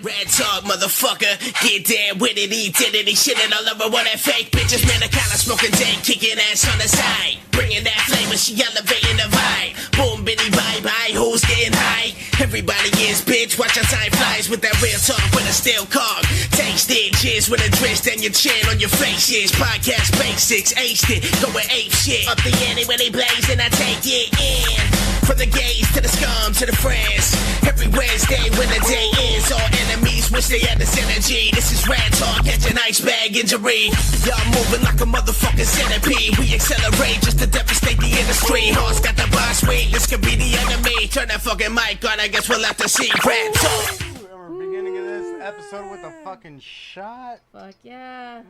Red talk, motherfucker, get down with it, identity, shitting all over all that fake bitches, man, I kinda smoking dank, kicking ass on the side, bringing that flavor, she elevating the vibe, boom, bitty, bye-bye, who's getting high, everybody is, bitch, watch your time flies with that real talk with a steel cog, taste it, cheers with a twist and your chin on your faces, podcast basics, aced it, going ape shit, up the ante when they blaze and I take it in, from the gays to the scum to the friends, every Wednesday when the day ends, all enemies wish they had this energy. This is Ratt talk, catch an ice bag injury. Y'all moving like a motherfucking centipede. We accelerate just to devastate the industry. Horse got the boss weight, this could be the enemy. Turn that fucking mic on, I guess we'll have to see Ratt talk. We're beginning of this episode with a fucking shot. Fuck yeah.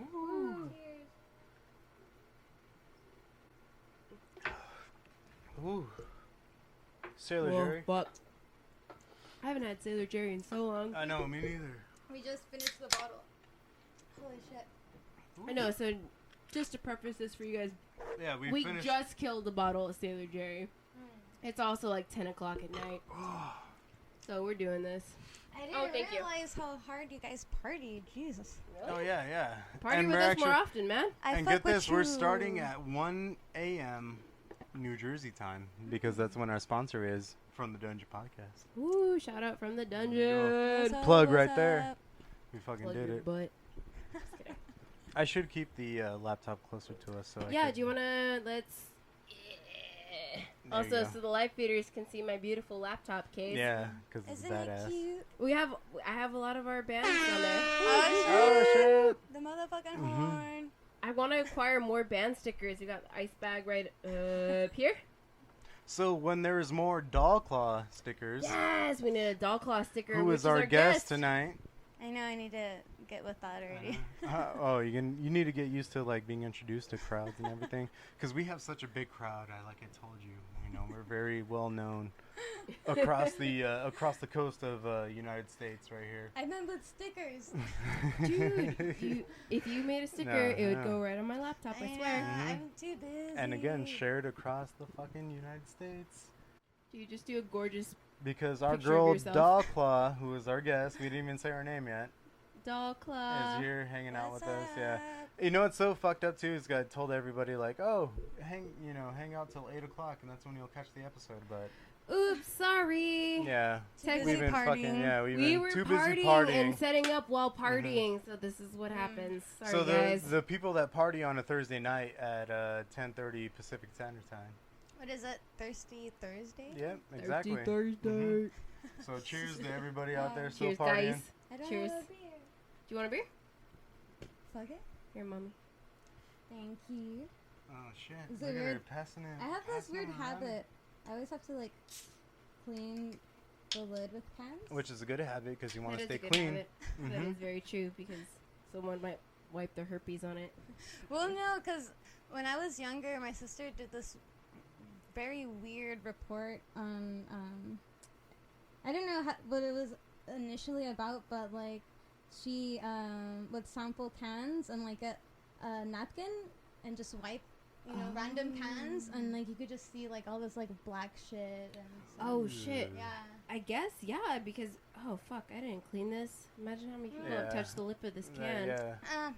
Ooh. Sailor Jerry. Fuck. I haven't had Sailor Jerry in so long. I know, me neither. We just finished the bottle. Holy shit. Ooh. I know, so just to preface this for you guys, Yeah, we finished. just killed a bottle of Sailor Jerry. It's also like 10 o'clock at night. So we're doing this. I Oh, didn't thank you. realize how hard you guys partied. Jesus. Oh, yeah, yeah. Party And with we're us actually- more often, man. And fuck get this, with we're you. starting at 1 a.m. New Jersey time because that's when our sponsor is from the Dungeon Podcast. Woo, shout out from the There you dungeon. What's up, Plug what's right there. up? We fucking Plug did your it. butt. Just kidding. I should keep the laptop closer to us. So Yeah, I could, do you want to, let's... There you Also, go. so the live feeders can see my beautiful laptop case. Yeah, because it's Isn't badass. it cute? I have a lot of our bands on there. Oh, shit. The motherfucking Mhm. horn. I want to acquire more band stickers. We got the ice bag right up here. So when there's more Doll Claw stickers, Yes, we need a doll claw sticker. who which is our guest tonight? I know I need to get with that already. You need to get used to like being introduced to crowds and everything, because we have such a big crowd. I told you, we're very well known across the coast of United States right here. I meant with stickers. Dude, if you made a sticker, No, it would no. go right on my laptop, I swear. Mhm. I'm too busy. And again, shared across the fucking United States. You just do a gorgeous Because our Picture of girl yourself. Doll Claw, who is our guest, we didn't even say her name yet, doll claw. is here hanging out What's with us. Yeah. up? You know what's so fucked up too is I told everybody like, oh, hang out till 8 o'clock and that's when you'll catch the episode. But Oops, sorry. yeah, Too Text- busy we've been partying. fucking we've We been were too busy partying partying. and setting up while partying, so this is what happens. Sorry, So guys. the people that party on a Thursday night at 10:30 Pacific Standard Time. What is it? Thirsty Thursday? Yep, exactly. Thursday. Mhm. So cheers to everybody out there still Cheers, partying. guys. I don't Cheers. have a beer. Do you want a beer? Fuck it. Here, mommy. Thank you. Oh shit! Is Look it at her weird? passing it. I have this passing weird it around. habit. I always have to like clean the lid with pens. Which is a good habit because you want That to is stay a good clean. habit. That Mhm. is very true because someone might wipe their herpes on it. Well, no, because when I was younger, my sister did this very weird report on, I don't know what it was initially about, but like she would sample cans and like a napkin and just wipe, random cans, and like you could just see like all this like black shit and stuff. Oh shit! Yeah. I guess yeah, because oh fuck, I didn't clean this. Imagine how many people have Yeah. touched the lip of this can. Yeah. Uh,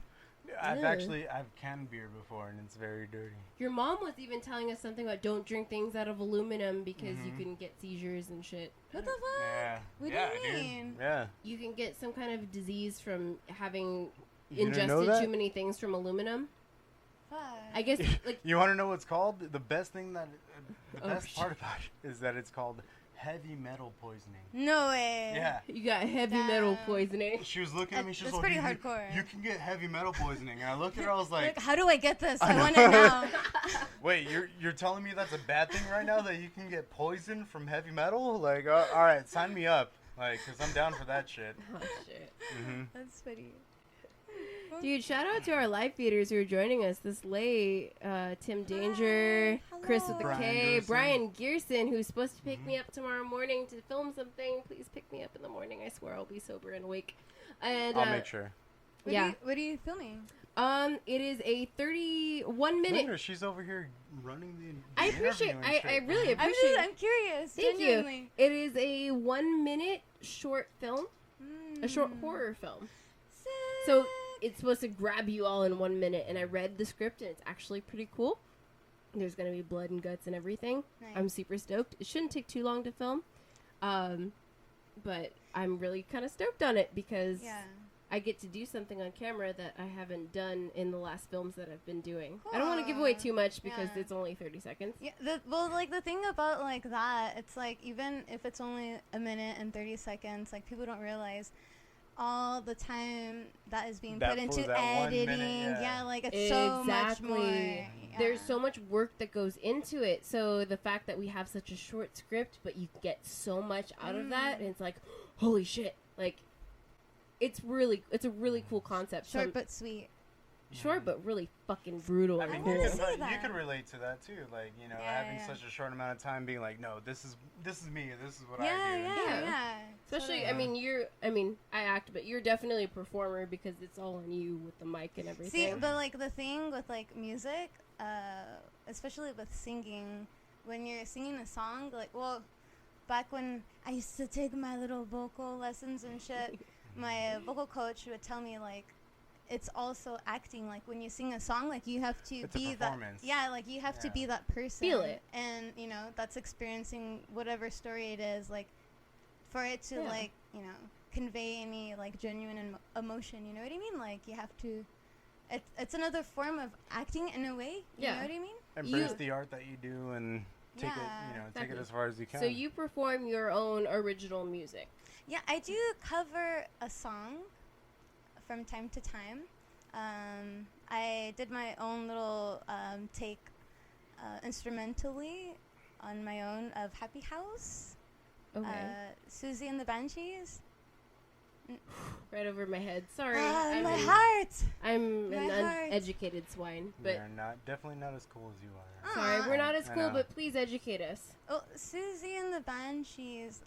I've canned beer before and it's very dirty. Your mom was even telling us something about don't drink things out of aluminum because you Mhm. can get seizures and shit. what the fuck? Yeah. What do yeah, you dude. mean? Yeah. You can get some kind of disease from having You didn't know ingested that? too many things from aluminum. Fuck. I guess like You want to know what's called? The best thing that the Oh, best shit. part about it is that it's called heavy metal poisoning. No way. Yeah. you got heavy metal Damn. poisoning. She was looking at me. She's That's like, pretty you, hardcore. You can get heavy metal poisoning, and I looked at her. I was like, Like, how do I get this? I I want to know. know. wait, you're telling me that's a bad thing right now that you can get poisoned from heavy metal? Like, all right, sign me up. Like, cause I'm down for that shit. Oh shit. hmm That's funny. Dude, shout out to our live feeders who are joining us this late. Tim Danger, Hi, Chris with the Brian K, Gerson. Brian Gearson, who's supposed to pick me up tomorrow morning to film something. Please pick me up in the morning. I swear I'll be sober and awake. And I'll make sure. Yeah. What are you filming? It is a 31 Look at minute. her, she's over here running the. I appreciate. interview and I shit. really appreciate. I'm curious. Thank genuinely. you. It is a 1 minute short film. a short horror film. So it's supposed to grab you all in 1 minute, and I read the script, and it's actually pretty cool. There's going to be blood and guts and everything. Nice. I'm super stoked. It shouldn't take too long to film, but I'm really kind of stoked on it because I get to do something on camera that I haven't done in the last films that I've been doing. Cool. I don't want to give away too much because it's only 30 seconds. Yeah, the thing about, like, that, it's, like, even if it's only a minute and 30 seconds, like, people don't realize all the time that is being put into editing. Like, it's so much more. Yeah. There's so much work that goes into it. So the fact that we have such a short script, but you get so much out of that, and it's like, holy shit. Like, it's a really cool concept. Short but sweet. Short but really fucking brutal. I mean, cool. you could relate to that too. Like, you know, having such a short amount of time, being like, no, this is me. This is what I do. Yeah. Especially, I mean, I act, but you're definitely a performer because it's all on you with the mic and everything. See, but, like, the thing with, like, music, especially with singing, when you're singing a song, like, well, back when I used to take my little vocal lessons and shit, my vocal coach would tell me, like, it's also acting. Like, when you sing a song, like, you have to be that. Yeah, like, you have to be that person. Feel it. And, you know, that's experiencing whatever story it is, like, for it to, like, you know, convey any, like, genuine emotion. You know what I mean? Like, you have to. It's another form of acting in a way. You know what I mean? Embrace the art that you do and take it, take it as far as you can. So you perform your own original music. Yeah, I do cover a song from time to time. I did my own little take instrumentally on my own of Happy House. Okay. Susie and the Banshees. Right over my head. Sorry. My heart. I'm an uneducated swine, but you're definitely not as cool as you are. Sorry, we're not as cool, but please educate us. Oh, Susie and the Banshees.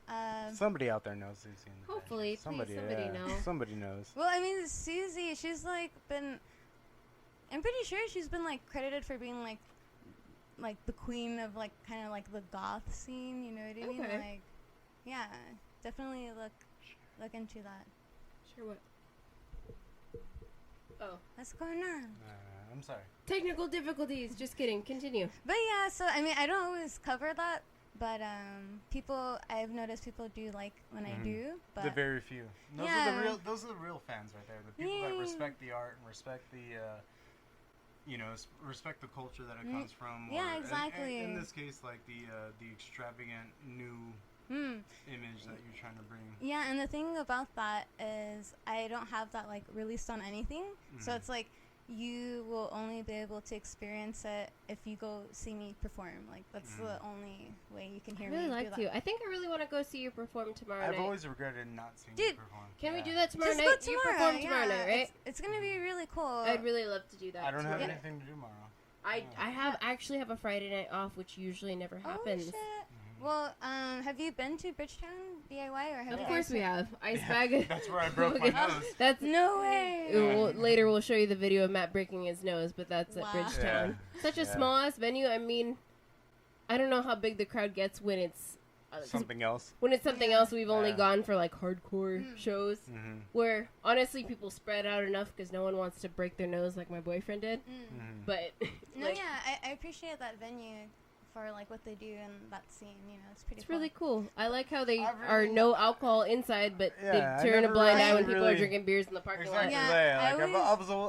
Somebody out there knows Susie and the Hopefully, Banshees. somebody knows. Somebody knows. Well, I mean, Susie, she's, like, been. I'm pretty sure she's been, like, credited for being, like the queen of, like, kind of like the goth scene. You know what I mean? Like, yeah, definitely look into that. Sure, what? Oh. What's going on? I'm sorry. Technical difficulties. Just kidding. Continue. But yeah, so, I mean, I don't always cover that, but I've noticed people do like when I do. But the very few. Those are the real fans right there. The people that respect the art and respect the, respect the culture that it comes from. Yeah, exactly. In this case, like the extravagant new image that you're trying to bring. Yeah, and the thing about that is I don't have that, like, released on anything. So it's like you will only be able to experience it if you go see me perform. Like, that's the only way you can hear me. I really like like to. I think I really want to go see you perform tomorrow night. I've always regretted not seeing you perform. Can we do that tomorrow Just night? go tomorrow, You perform tomorrow night, right? It's gonna be really cool. I'd really love to do that. I don't have anything to do tomorrow. I actually have a Friday night off, which usually never happens. Oh, shit. Well, have you been to Bridgetown DIY or have you? Of course we have. Ice bag. That's where I broke my nose. That's no way. Later we'll show you the video of Matt breaking his nose, but that's at Bridgetown. Yeah. Such a small ass venue. I mean, I don't know how big the crowd gets when it's something else. When it's something else, we've only gone for like hardcore shows where honestly people spread out enough because no one wants to break their nose like my boyfriend did. But I appreciate that venue for like what they do in that scene. You know, it's pretty. It's really cool. I like how they are no alcohol inside, but they turn a blind eye when people are drinking beers in the parking lot. Yeah,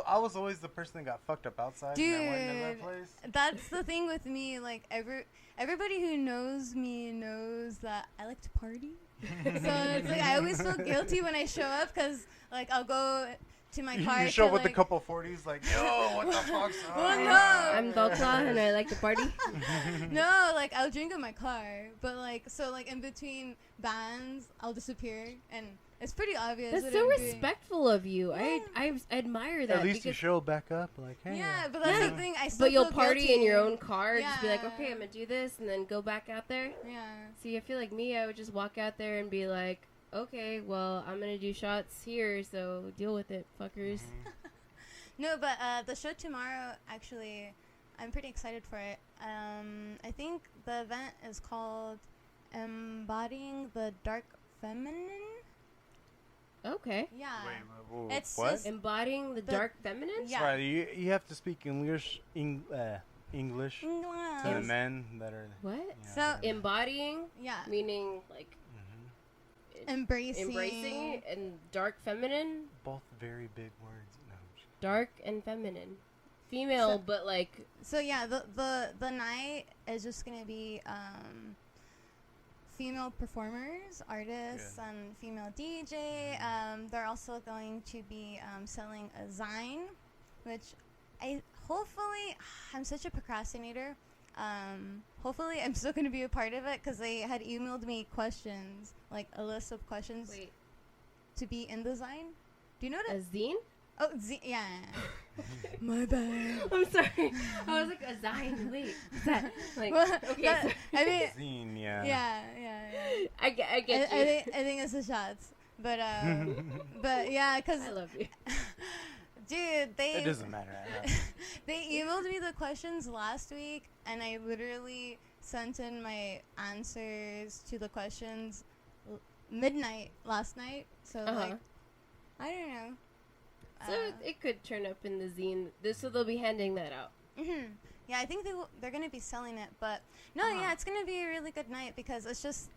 I was always the person that got fucked up outside. Dude, and I went into that place. That's the thing with me. Like everybody who knows me knows that I like to party. So it's like I always feel guilty when I show up because like I'll go to my car. You show up with a couple 40s, like, yo, what the fuck's up? Well, no. I'm Klaw and I like to party. No, like I'll drink in my car, but like so like in between bands, I'll disappear, and it's pretty obvious. That's so respectful of you. Yeah. I admire that. At least you show back up, like, hey. Yeah, but that's the thing. I still but you'll feel party guilty. in your own car. Just be like, okay, I'm gonna do this, and then go back out there. Yeah. See, I feel like me. I would just walk out there and be like, okay, well, I'm gonna do shots here, so deal with it, fuckers. No, but the show tomorrow, actually, I'm pretty excited for it. I think the event is called Embodying the Dark Feminine. Okay. Yeah. Wait, It's what? just- Embodying the dark feminine? Yeah. Right, you have to speak English English to the Yes. men that are. What? you know, So- that are- Embodying, Yeah. meaning like Embracing. embracing, and dark feminine, both very big words. No, dark and feminine, female, So- but like So yeah, the night is just gonna be female performers, artists, Yeah. and female DJ. They're also going to be selling a zine, which I'm such a procrastinator. Hopefully I'm still gonna be a part of it because they had emailed me questions, like a list of questions wait, to be in the zine. Do you know what? a zine? Oh, yeah. My bad. I'm sorry. I was like a zine. Wait, is that like Well, okay? that- sorry. I mean, Zine, yeah. yeah. I get you. I think it's the shots, but yeah, cause I love you. dude, It doesn't matter. they emailed me the questions last week, and I literally sent in my answers to the questions midnight last night. So like, I don't know. So it could turn up in the zine. So they'll be handing that out. Yeah, I think they're gonna be selling it, but no, yeah, it's gonna be a really good night because it's just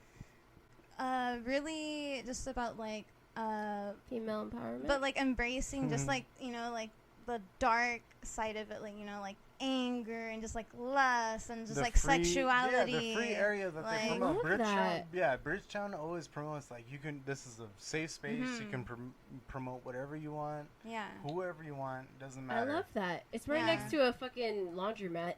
really just about like Female empowerment. but like embracing just like, you know, like the dark side of it, like, you know, like anger and just like lust and just The like free- sexuality. Yeah, the free area that like- they I promote. love that. Bridgetown always promotes like you can. This is a safe space. You can promote whatever you want, Yeah. whoever you want. Doesn't I matter. love that. It's right Yeah. next to a fucking laundromat.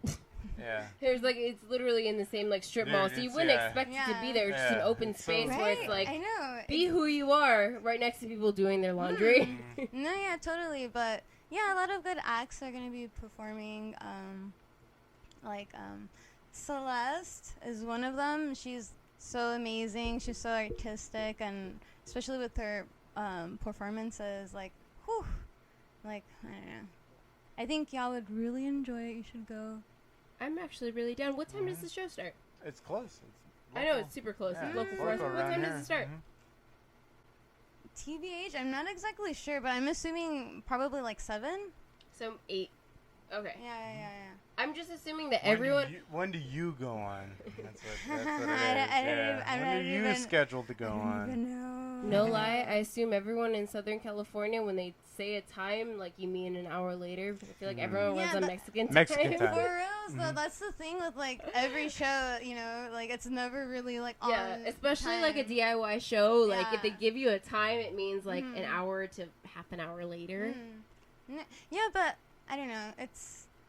Yeah. There's like it's literally in the same like strip Dude, mall, so you it's- wouldn't yeah. expect it to Yeah. be there. It's just an Yeah, open it's so space where Right? it's like I know. be who you are, right next to people doing their laundry. No, yeah, totally. But yeah, a lot of good acts are gonna be performing. Celeste is one of them. She's so amazing. She's so artistic, and especially with her performances, like, whew, like I don't know. I think y'all would really enjoy it. You should go. I'm actually really down. What time does the show start? It's close. It's I know local. it's super close. Yeah, It's local for us. local But what around time here. does it start? TBH, I'm not exactly sure, but I'm assuming probably like 7. So 8. Okay. Yeah. I'm just assuming that When everyone. when do you go on? That's what it is. I don't even- I'm When not are you even- scheduled to go I don't on? even know. No lie, I assume everyone in Southern California, when they say a time, like you mean an hour later. I feel like everyone Yeah, runs on but- Mexican time. Mexican time. For real, though, that's the thing with like every show, you know, like it's never really like Yeah, on especially like a time. DIY show. Like if they Yeah. give you a time, it means like an Mhm. hour to half an hour later. Yeah, but I don't know.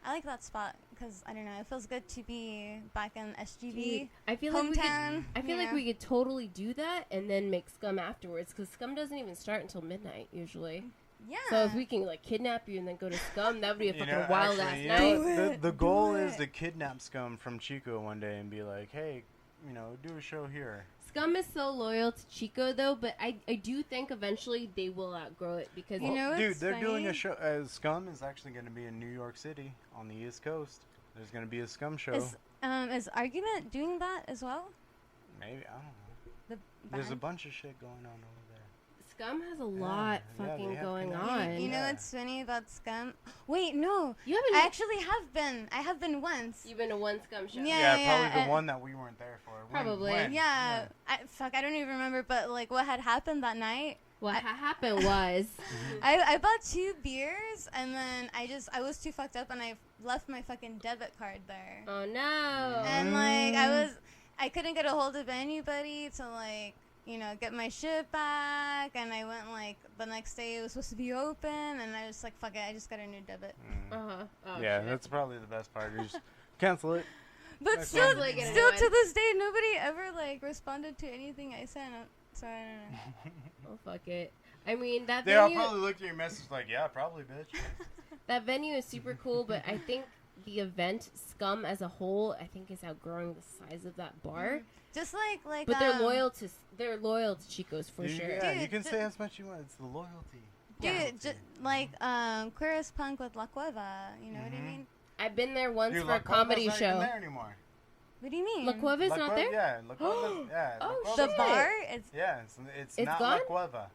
I like that spot because I don't know. It feels good to be back in SGB Dude, I feel like we could, hometown. I feel like we could totally do that and then make Scum afterwards because Scum doesn't even start until midnight usually. Yeah. So if we can like kidnap you and then go to Scum, that would be a You fucking know, wild actually, ass you night. know, Do the it, goal do is it. to kidnap Scum from Chico one day and be like, hey, you know, do a show here. Scum is so loyal to Chico though, but I do think eventually they will outgrow it because You know Dude, what's they're doing a funny? show. Scum is actually going to be in New York City on the East Coast. There's going to be a Scum show. Is Argument doing that as well? Maybe, I don't know. The There's a band? bunch of shit going on over there. Scum has a lot yeah, fucking they have going connections. on. You know Yeah. what's funny about Scum? Wait, no. You haven't I actually have been. I have been once. You've been to one Scum show. Yeah. Probably the and- one that we weren't there for. Probably. When? Yeah. I don't even remember. But like, what had happened that night? What happened was I bought 2 beers and then I was too fucked up and I left my fucking debit card there. oh no. And like I couldn't get a hold of anybody to like, you know, get my shit back, and I went like the next day it was supposed to be open and I was like, fuck it, I just got a new debit. Uh-huh. Oh, Yeah, shit. that's probably the best part. You just cancel it. But That's still, fine. Like an still annoyance. to this day, nobody ever like responded to anything I sent. So I don't know. Oh fuck it. I mean that They all venue. probably looked at your message like, yeah, probably, bitch. That venue is super cool, but I think the event Scum as a whole, I think is outgrowing the size of that bar. Just like. But they're loyal to Chico's for You- sure. Yeah, you Dude, can ju- say as much as you want. It's the loyalty. Dude, like Queer as Punk with La Cueva. You know what I mean? I've been there once Dude, for La a comedy Cueva's not even show. there anymore. What do you mean? La Cueva's La not Cueva- there? Yeah, La Cueva's, yeah. La Oh, Cueva's The shit. not there. bar? It's Yeah, it's It's not gone? La Cueva.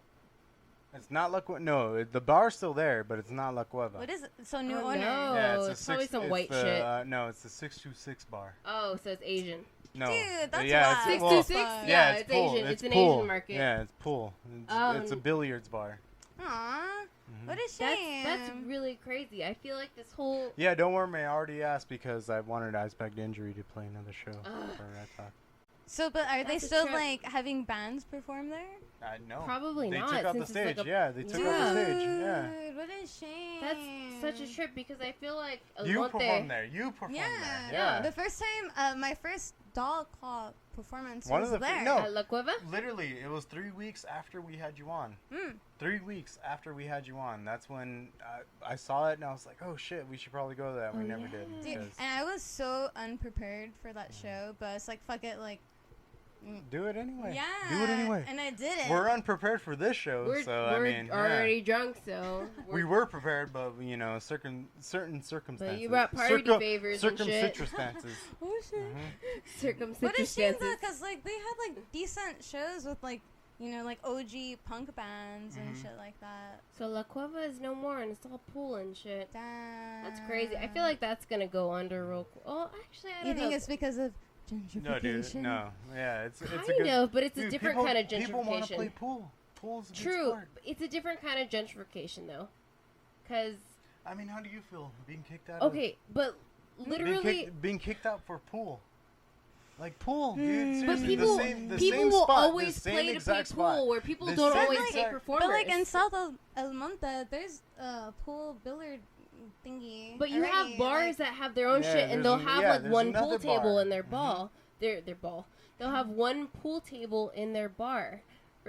It's not La Cueva. No, the bar's still there, but it's not La Cueva. What is it? So new Oh, owner. no. Yeah, it's probably some it's white the, shit. No, it's the 626 bar. Oh, so it's Asian. No, Dude, that's yeah, wild. it's, well, 626? yeah, it's pool. Asian. It's an pool. Asian market. Yeah, it's pool. It's a billiards bar. Aww. What a That's shame. really crazy. I feel like this whole Yeah, don't worry, I already asked because I wanted Icepack Injury to play another show for Rat Talk. So, but are they That's a still trip. like having bands perform there? No. Probably they not, took out the since it's like stage. a- Yeah, they took Yeah. out the stage. Yeah. Dude, what a shame. that's such a trip because I feel like You Monte- performed there. You performed Yeah. there. Yeah. The first time, my first doll Klaw performance One was of the there. no. at La Cueva. Literally, it was 3 weeks after we had you on. 3 weeks after we had you on. That's when I saw it and I was like, oh shit, we should probably go to that. We never did. Dude, because- and I was so unprepared for that show, but it's like, fuck it, like, do it anyway. yeah. Do it anyway. And I did it. We're unprepared for this show, We're, so we're I mean, yeah. already drunk, so We were prepared, but you know, certain circumstances. But you brought party favors and shit. Circumstances. Oh shit. circumstances. What a shame though, because like they had like decent shows with like, you know, like OG punk bands and shit like that. So La Cueva is no more, and it's all pool and shit. Damn. That's crazy. I feel like that's gonna go under real. Oh, actually, I don't You know. think it's because of gentrification? No, dude. No. Yeah, it's a Kind good. of, but it's a Dude, different people, kind of People want to play gentrification. pool. Pool's a good True, sport. it's a different kind of gentrification though, because I mean, how do you feel being kicked out? okay, but Of, literally, being kicked out for pool. Like pool, dude. but Seriously, people the people same will spot, always the same play to play exact pool, spot. where people The don't same always exact- pay performers. But like in South El Monte, there's a pool billiard thingy. But you already, have bars like, that have their own Yeah, shit, and there's they'll an- have yeah, like there's one pool another table bar. in their ball. Their ball. They'll have one pool table in their bar,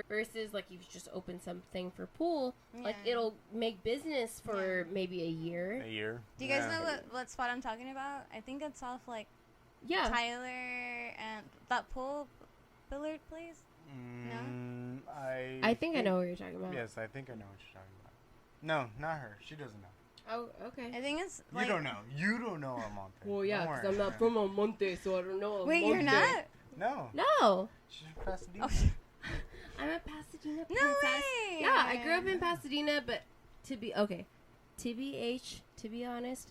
versus like you just open something for pool. Like Yeah. it'll make business for maybe a year. A year. Do you guys Yeah. know what spot I'm talking about? I think it's off like Yeah. Tyler and that pool billiard place. I think I know what you're talking about. Yes, I think I know what you're talking about. No, not her. She doesn't know. Oh, okay. I think it's like. You don't know. You don't know Almonte. Well, yeah, Don't because worry. I'm not from Almonte, so I don't know. Wait, you're Almonte. not? No. No, She's from Pasadena. I'm a Pasadena No princess. way. Yeah, I grew up in Pasadena, but to be honest,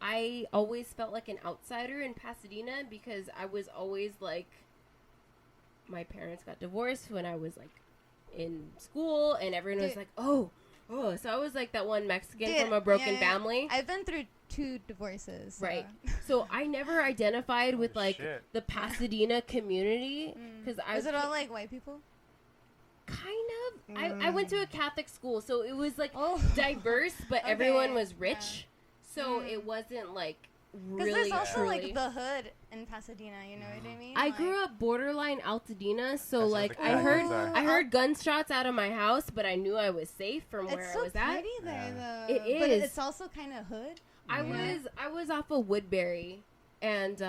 I always felt like an outsider in Pasadena because I was always like, my parents got divorced when I was like in school, and everyone was Dude. like, oh. So I was like that one Mexican Dude, from a broken yeah. family. I've been through 2 divorces. So. Right. So I never identified with like shit. the Pasadena community because I Was it all like white people? kind of I went to a Catholic school, so it was like Oh. diverse, but Okay, everyone was yeah. rich, so it wasn't like Because really there's also truly. like the hood in Pasadena. You know what I mean? I Like- grew up borderline Altadena, so That's like where the I heard Catholics are. I heard gunshots out of my house, but I knew I was safe from where It's I so was at. pretty there, though. It But is. it's also kind of hood. I was off of Woodbury and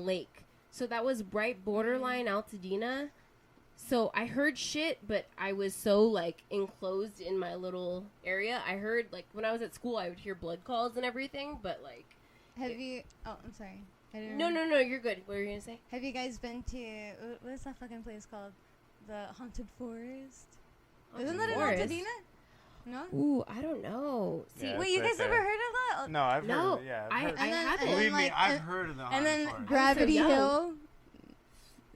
Lake, so that was right borderline Altadena. So I heard shit, but I was so like enclosed in my little area. I heard like when I was at school, I would hear blood calls and everything, but like Have you? Oh, I'm sorry. I didn't no, you're good. What were you gonna say? Have you guys been to what is that fucking place called? The Haunted Forest. Isn't that in Forest? Altadena? No. Ooh, I don't know. See, Yeah. Wait, it's you right guys ever there. heard of that? No, I've No, heard of it. Yeah, I've heard I of it. haven't. Believe me, like, I've heard of the And then Haunted Forest. Gravity young. Hill.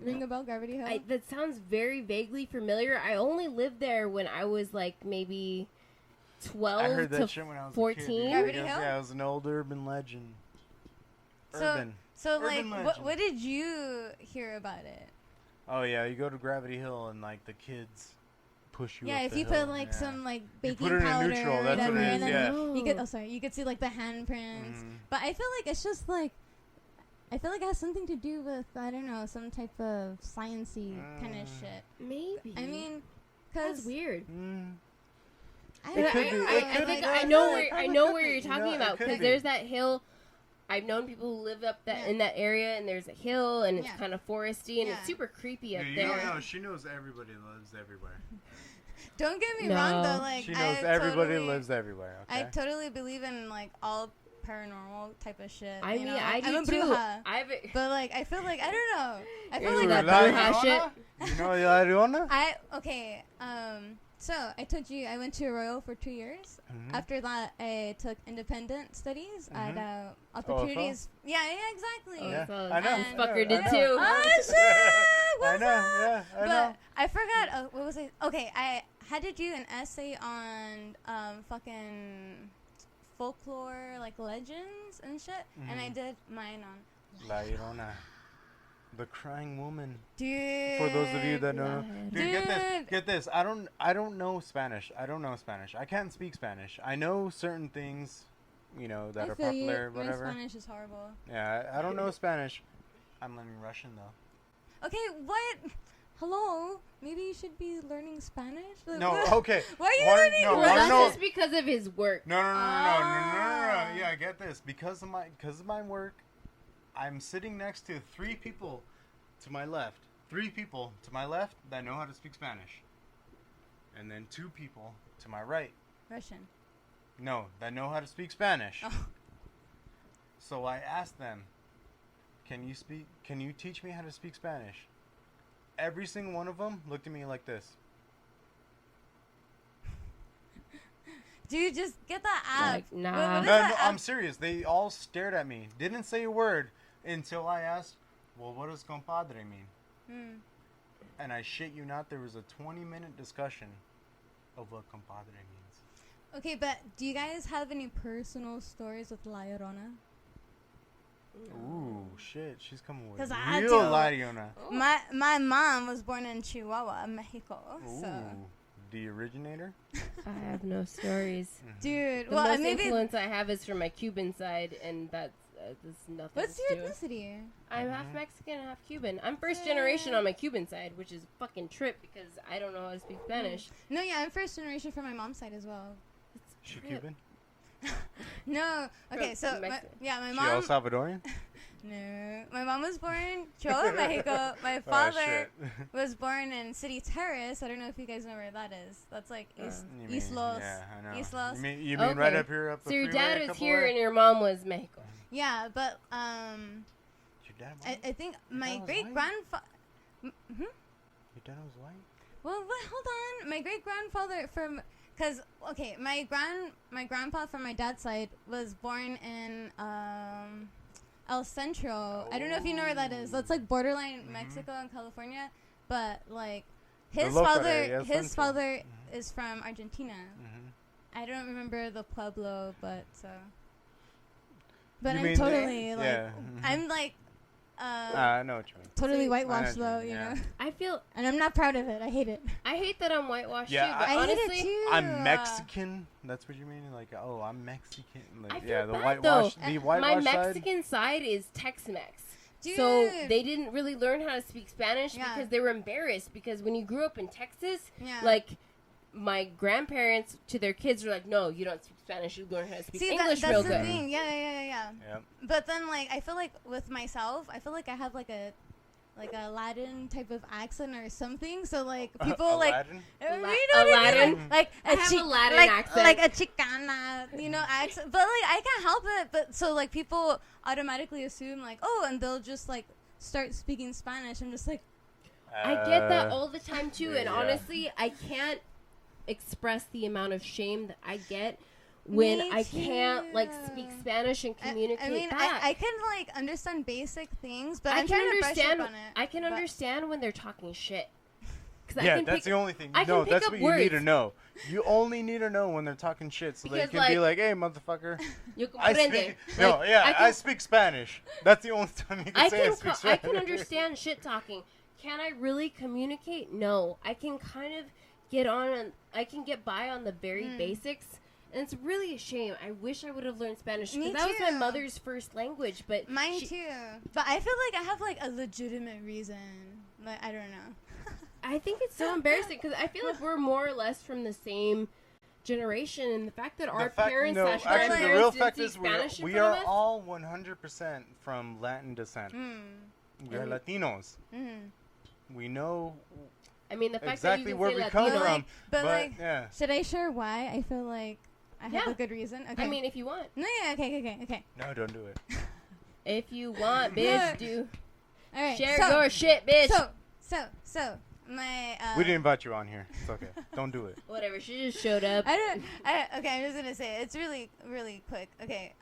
Ring a bell, Gravity Hill. that sounds very vaguely familiar. I only lived there when I was like maybe 12 I heard to that shit when I was 14. a kid. dude. Gravity Yeah, Hill? Yeah, it was an old urban legend. So- Urban. So Urban like, legend. what did you hear about it? Oh yeah, you go to Gravity Hill and like the kids push you. Yeah, up if the you hill, put like yeah. some like You baking put it in powder neutral, or that's what whatever, it is, and then yeah. you could. Oh, sorry, you could see like the handprints. Mhm. But I feel like it's just like, I feel like it has something to do with, I don't know, some type of sciencey kind of shit. Maybe. I mean, that's cause weird. I It don't could be- know. it I could think be. I know It where probably I know could where be. you're You know, talking it about could because be. there's that hill. I've known people who live up that in that area, and there's a hill, and it's Yeah. kind of foresty, and Yeah. it's super creepy up Dude, you there. don't know. She knows everybody lives everywhere. Don't get me No. wrong though, like She knows everybody lives everywhere. Okay. I totally believe in like all paranormal type of shit. I you mean, know? I do I'm a too. bruja, I've but like I feel like I don't know. I feel Ooh, like that La bruja Llorona? shit. You know La Llorona? okay. So I told you I went to Royal for 2 years. Mhm. After that, I took independent studies at OFL? opportunities. Yeah, exactly. Oh, Yeah, so I know. this And- fucker did I know. too. Oh shit! I What's know. up? Yeah, I But know. I forgot. What was it? Okay, I had to do an essay on fucking folklore, like legends and shit, and I Mhm. did mine on. La Llorona. The crying woman. Dude. For those of you that know, Dude. dude, get this, Dude. get this. I don't know Spanish. I don't know Spanish. I can't speak Spanish. I know certain things, you know, that I are feel you. popular, My whatever. Spanish is horrible. Yeah, I don't know Spanish. I'm learning Russian though. Okay, what? Hello? Maybe you should be learning Spanish? Like, No, what? okay. Why are you Wanna- learning no, Well, wanna that's know- just because of his work. No. Ah. Yeah, get this. Because of my work, I'm sitting next to 3 people to my left. 3 people to my left that know how to speak Spanish. And then 2 people to my right. Russian. No, that know how to speak Spanish. Oh. So I asked them, can you teach me how to speak Spanish? Every single one of them looked at me like this. Dude, just get that app. Like, nah. What is No, that app? I'm serious. They all stared at me. Didn't say a word until I asked, well, what does compadre mean? Hmm. And I shit you not, there was a 20-minute discussion of what compadre means. Okay, but do you guys have any personal stories with La Llorona? Ooh, shit. She's coming with 'Cause I real do. La Llorona. My mom was born in Chihuahua, Mexico. Ooh, So, the originator? I have no stories. dude, The well, most maybe. influence I have is from my Cuban side, and that's nothing. What's to your do with- ethnicity? I'm half Mexican and half Cuban. I'm first generation on my Cuban side, which is a fucking trip because I don't know how to speak Spanish. No, yeah, I'm first generation from my mom's side as well. She Trip. Cuban? No, okay, From so my Mexico. She El mom. Salvadorian? No, my mom was born Chihuahua, Mexico. My Oh, father shit. was born in City Terrace. I don't know if you guys know where that is. That's like East, You mean- East Los. Yeah, I know. East Los. You mean right Okay. up here, up the So your freeway dad a is couple here way? and your mom was Mexico. Yeah, but Your dad white? I think my dad was great white? grandfather. Your dad was white? Well, hold on. My great grandfather from, cause okay, my grandpa from my dad's side was born in El Centro. I don't know if you know where that is. That's like borderline Mhm. Mexico and California, but like The his local father, area, El his Centro. father Mhm. is from Argentina. Mm-hmm. I don't remember the pueblo, but but You I'm mean- totally like Yeah. Mhm. I'm like I know what you mean. totally See, whitewashed I know though, what you you mean, know. I feel And I'm not proud of it. I hate it. I hate that I'm whitewashed Yeah, too, but I hate honestly, it too. I'm Mexican. That's what you mean? Like, oh, I'm Mexican. Like, I feel yeah, the bad, whitewash, though. the my whitewash side. Mexican side is Tex-Mex. Dude. So they didn't really learn how to speak Spanish Yeah. because they were embarrassed. Because when you grew up in Texas, Yeah. like my grandparents to their kids were like, "No, you don't speak Spanish. You learn how to speak English that's real the good." thing. Yeah. Yep. But then, like, I feel like with myself, I feel like I have like a Latin type of accent or something. So like people like Aladdin? you know La- what I mean? Aladdin? like I have a Latin like, accent. like a Chicana, you know, accent. But like I can't help it. But so like people automatically assume like, oh, and they'll just like start speaking Spanish. I'm just like, I get that all the time too, and yeah. honestly, I can't express the amount of shame that I get when Me I can't like too. speak Spanish and communicate I mean, back. I can like understand basic things, but I I'm can trying to brush understand. up on it. I can but- understand when they're talking shit. 'Cause Yeah, I can that's pick, the only thing. I can No, pick that's up what you need to words. know. You only need to know when they're talking shit, so they Because, can be like- like, "Hey, motherfucker, You I comprende. speak." No, Like, yeah, I I can, speak Spanish. That's the only time you can I say I can, speak I Spanish. can understand shit talking. Can I really communicate? No. I can kind of get on, and I can get by on the very basics. And it's really a shame. I wish I would have learned Spanish Me because that was my too. mother's first language. But Mine she- too. But I feel like I have like a legitimate reason. Like I don't know. I think it's so embarrassing because I feel like we're more or less from the same generation, and the fact that our parents no, slash actually, the grandparents real didn't fact speak is Spanish in we front are of us. all 100% from Latin descent. We are And- Latinos. We know I mean, the fact exactly that where you we can say come Latino. from. but, like, yeah. Should I share why I feel like I have Yeah. a good reason? Okay. I mean, if you want, no, yeah, okay. No, don't do it. if you want, bitch, Yeah. do All right. share so, your shit, bitch. So, We didn't invite you on here. It's okay. Don't do it. Whatever. She just showed up. Okay, I'm just gonna say it. It's really, really quick. Okay,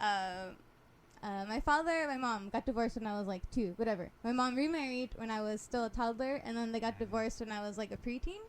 my father, my mom got divorced when I was like 2, whatever. My mom remarried when I was still a toddler, and then they got divorced when I was like a preteen.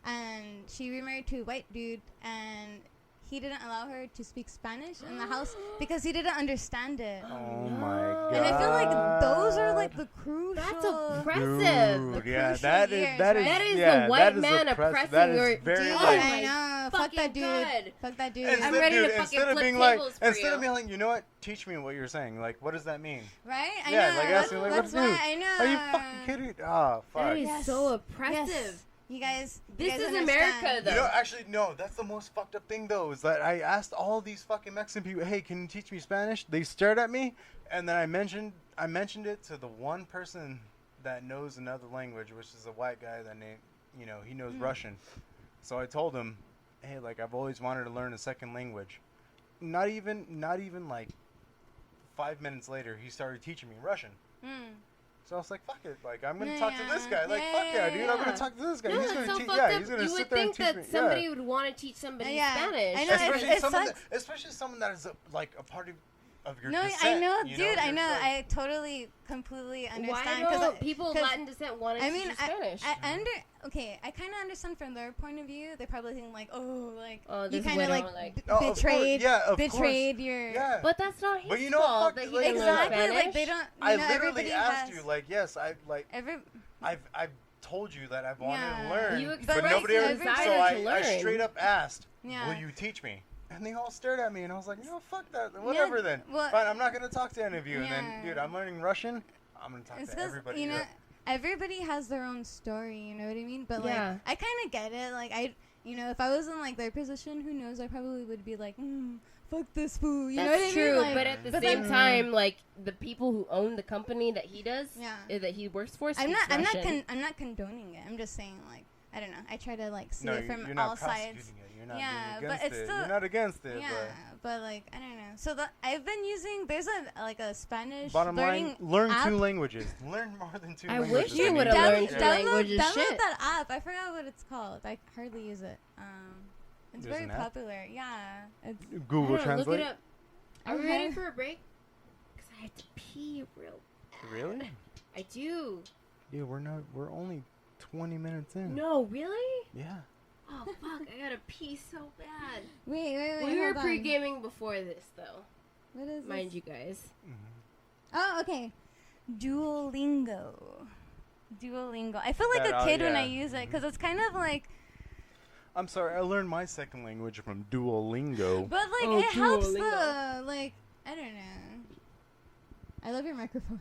And she remarried to a white dude, and he didn't allow her to speak Spanish in the house because he didn't understand it. Oh my god. And I feel like those are like the crucial. That's oppressive. Dude, yeah, crucial that is years, that right? is That is yeah, the white that is man oppressive. oppressing That is your very dude. like, I know. Fuck that dude. God. Fuck that dude. I'm ready to fucking instead of flip being like, tables for instead you. of being like, you know what? Teach me what you're saying. Like, what does that mean? Right? I Yeah, know. like asking, like, that's what's new? why I know. Are you fucking kidding? Oh, fuck. That is Yes. so oppressive. Yes. You guys. This you guys is understand. America, though. You know, actually, no. That's the most fucked up thing, though, is that I asked all these fucking Mexican people, "Hey, can you teach me Spanish?" They stared at me, and then I mentioned it to the one person that knows another language, which is a white guy that he knows Russian. So I told him, "Hey, like I've always wanted to learn a second language." Not even like 5 minutes later, he started teaching me Russian. So I was like, fuck it. Like, I'm going to talk to this guy. Like, fuck yeah, dude. I'm going to talk to this guy. No, he's it's going to so teach. fucked Yeah, up. he's going to You sit would there and think teach me. that somebody would want to teach somebody Yeah. Spanish. I know, Especially someone that is a part of your No, descent. I know, you dude. I know. Like, I totally, completely understand. Why don't people of 'cause Latin descent want to teach Spanish? I kind of understand from their point of view. They probably think like, oh, like Oh, you this kind of widow, like like- Oh, of course, betrayed, yeah, of betrayed course. your. Yeah. But that's not his But you know, fault fuck, that he like, didn't learn Exactly. Spanish. Like they don't. I know, literally everybody asked has, you, like, yes, I've told you that I've wanted Yeah. to learn, You but expressed nobody a ever. desire So to I learn. straight up asked, Yeah. "Will you teach me?" And they all stared at me, and I was like, "No, fuck that. Whatever then. well- Fine, I'm not gonna talk to any of you." And Yeah. then, dude, I'm learning Russian. I'm gonna talk It's to 'cause, everybody. you know, that- everybody has their own story. You know what I mean? But like, Yeah. I kind of get it. Like if I was in like their position, who knows? I probably would be like, fuck this fool. You know what I That's mean? true, Like, but at the but same then- time, like the people who own the company that he does, Yeah. that he works for, I'm speaks not Russian. I'm not condoning it. I'm just saying like I don't know. I try to like see no, it you're from not all prosecuting sides. it. You're not Yeah, being but against it's it. still- You're not against it. Yeah, but like I don't know. So I've been using there's a Spanish But bottom learning line, learn app. 2 languages. Learn more than 2 I languages. wish you than would've English. learned two languages. Download Shit. that app. I forgot what it's called. I hardly use it. It's There's very an app? popular. Yeah. It's Google I don't know, Translate. Look it up. Are we Okay. ready for a break? Because I have to pee real bad. Really? I do. Dude, we're only 20 minutes in. No, really? Yeah. Oh, fuck. I gotta pee so bad. wait. We were hold on. pre-gaming before this, though. What is Mind this? you guys. Oh, okay. Duolingo. I feel like That, a kid when yeah. I use it because it's kind of like, I'm sorry, I learned my second language from Duolingo. but like Oh, it helps Duolingo. the like I don't know. I love your microphone.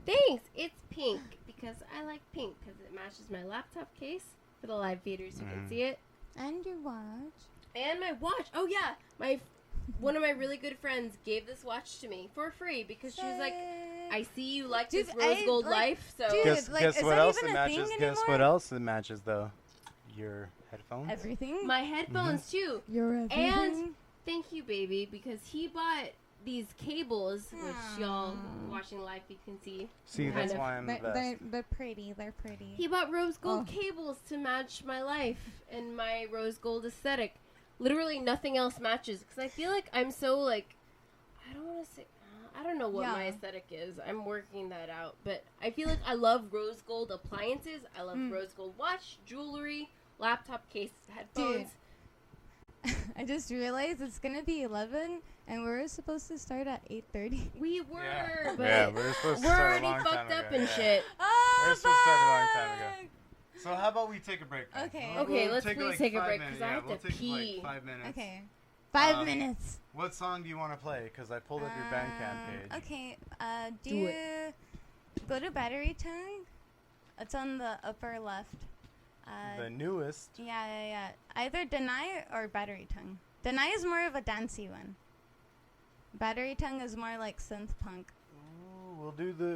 Thanks. It's pink because I like pink because it matches my laptop case for the live feeders. You can see it. And your watch. And my watch. Oh yeah, one of my really good friends gave this watch to me for free because she was like, "I see you like Dude, this rose gold like- life, so dude, Guess like, guess is what that else even it a thing matches? Guess what anymore? else it matches though? Your headphones. Everything. my headphones too." Your everything. And thank you, baby, because he bought these cables, which y'all watching live you can see. See, kind that's of. why I'm the best. they're pretty. They're pretty. He bought rose gold Oh. cables to match my life and my rose gold aesthetic. Literally nothing else matches because I feel like I'm so like I don't want to say I don't know what my Yeah. aesthetic is. I'm working that out, but I feel like I love rose gold appliances. I love rose gold watch, jewelry, laptop case, headphones. I just realized it's gonna be 11, and we're supposed to start at 8:30. We were, Yeah. but Yeah, we're supposed to we're start a already long fucked time up ago, and yeah. shit. Oh, We're supposed to start a long time ago. fuck! So how about we take a break? then? Okay. Okay, let's take, please like, take a 5 break, minutes. 'cause I Yeah, have we'll to take, pee. Like 5 minutes. Okay. 5 Um, minutes. What song do you want to play? Because I pulled up your Bandcamp page. Okay. Do You go to Battery Tongue? It's on the upper left. The newest. Yeah. Either Deny or Battery Tongue. Deny is more of a dancey one. Battery Tongue is more like synth punk. Ooh,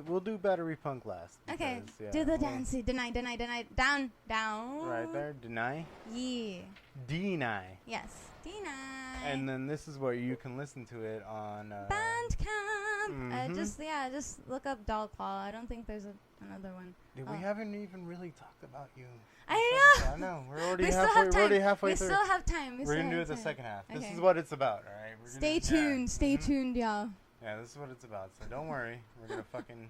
we'll do Battery Punk last. Okay. because, yeah, Do the well, dancey. Deny. Down. Right there, Deny. Yeah. Deny. Yes. Deny. And then this is where you can listen to it on Bandcamp. Camp. Just look up Doll Claw. I don't think there's another one. Dude, we haven't even really talked about you. I know. I know. We're already We still halfway. have We're time. already halfway We through. still have time. We're gonna do it the second half. This Okay. is what it's about, all right? Stay tuned. Stay tuned, y'all. Yeah, this is what it's about. So don't worry. We're gonna fucking.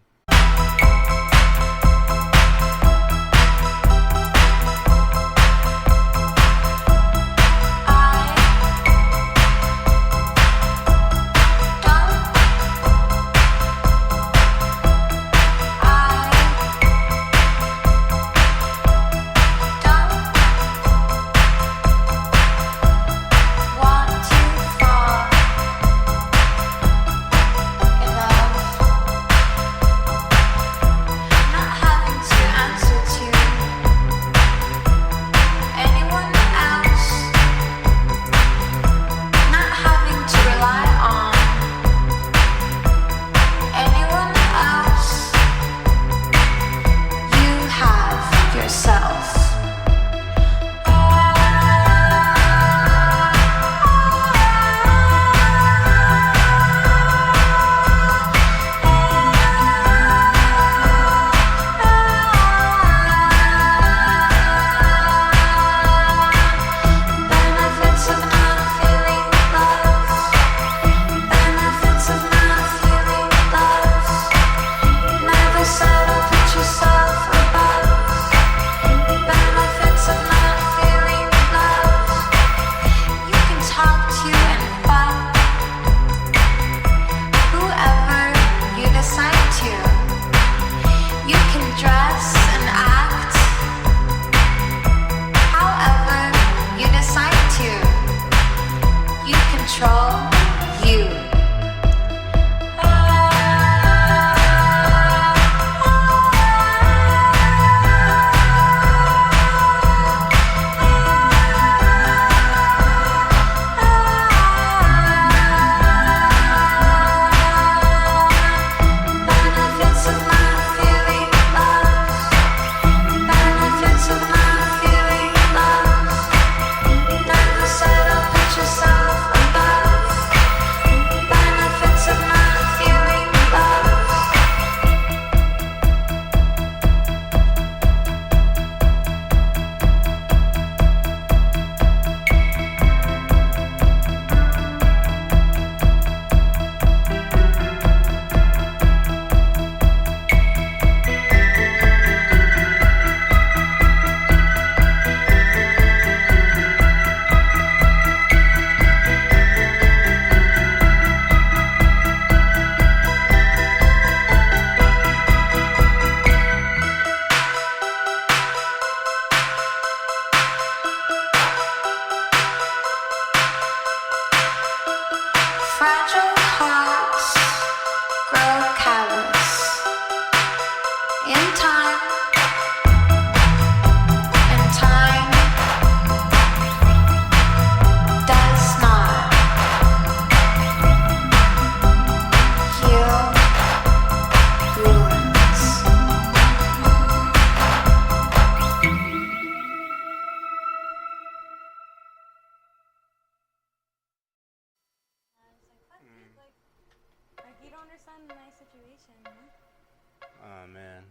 Oh man.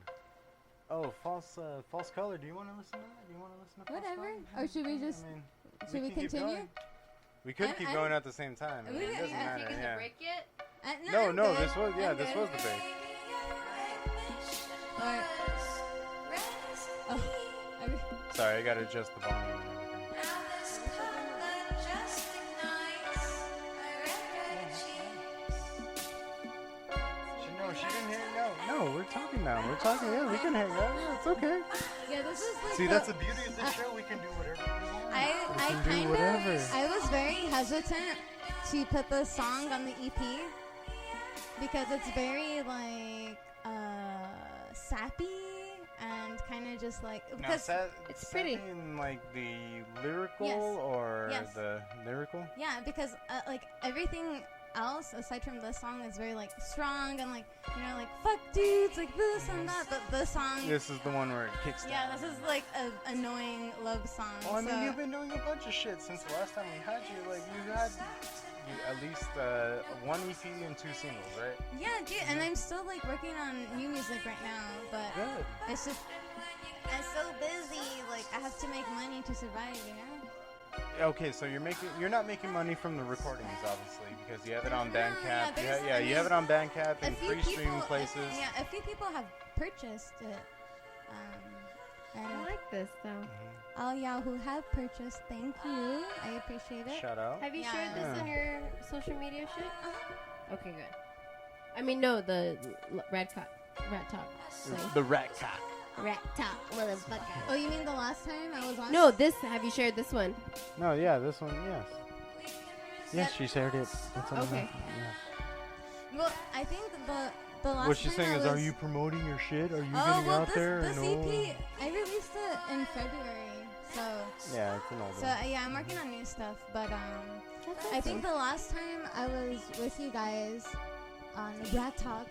Oh, false color. Do you want to listen to that? Do you want to listen to Whatever. False Or Color? should we just? Should we can keep continue? going. We could keep going at the same time. I mean, it doesn't matter. Taking Yeah. the break yet? No, I'm no. good. This was I'm this good. was the break. Alright. Oh, Sorry, I gotta adjust the volume and everything. She didn't hear. No, we're talking now. We're talking. Yeah, we can hang out. Yeah, it's okay. yeah, this is like See, that's the beauty of this show. We can do whatever we want. I whatever. I was very hesitant to put this song on the EP because it's very like sappy and kind of just like because it's pretty. In like the lyrical Yes. or Yes. the lyrical? yeah, because like everything else aside from this song is very like strong and like like fuck dudes like this and that, but this song This is the one where it kicks down. this is like an annoying love song. Well, I mean, so you've been doing a bunch of shit since the last time we had you. Like, at least one EP and 2 singles, right? Yeah, dude, and I'm still like working on new music right now, but Good. it's just I'm so busy. Like I have to make money to survive, you know. Okay, so you're not making money from the recordings, obviously, because you have it on No, Bandcamp. yeah, You have it on Bandcamp and free stream people, places. a few people have purchased it. I And like this though. all y'all who have purchased, thank you. I appreciate it. Shout out. Have you Yeah. shared this Yeah. on your social media shit? Uh-huh. Okay, good. I mean, no, the Rat Talk. Like, The Rat Cock. Rat Talk, motherfucker. Oh, you mean the last time I was on? No, this. Have you shared this one? No, yeah, this one, yes. Yes, she shared it. That's all. Okay. Yeah. Well, I think the last What she's time saying I is, was, are you promoting your shit? Are you Oh, getting well, out there? this or no? EP, I released it in February, so Yeah, it's an old so one. yeah, I'm working on new stuff. But That's I think the last time I was with you guys on Black Talk,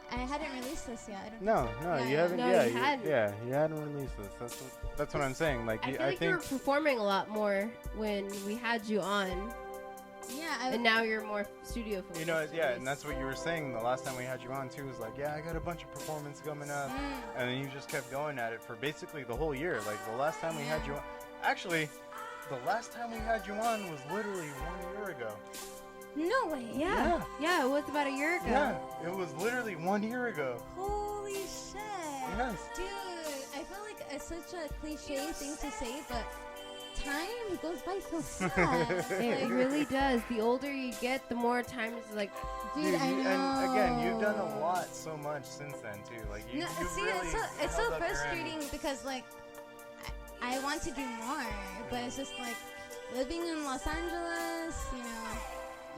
I hadn't released this yet. I don't No, think so. no, Yeah, you yeah. haven't. No, yeah, you hadn't. Yeah, you hadn't released this. That's what I'm saying. Like, I you- feel like you were think. performing a lot more when we had you on, Yeah, and now you're more studio focused. You know, yeah, and that's what you were saying the last time we had you on too. Was like, yeah, I got a bunch of performance coming up, and then you just kept going at it for basically the whole year. Like the last time we had you on, actually, the last time we had you on was literally 1 year ago. no way. Yeah, it was about a year ago. Yeah, it was literally 1 year ago. Holy shit. Yes. Dude, I feel like it's such a cliche thing to say, but time goes by so fast. It Like, really does. The older you get, the more time is like. dude, I know. And again, you've done a lot so much since then too. Like you, No, you've see, really it's so held up your end. frustrating because like I want to do more, but it's just like living in Los Angeles, you know,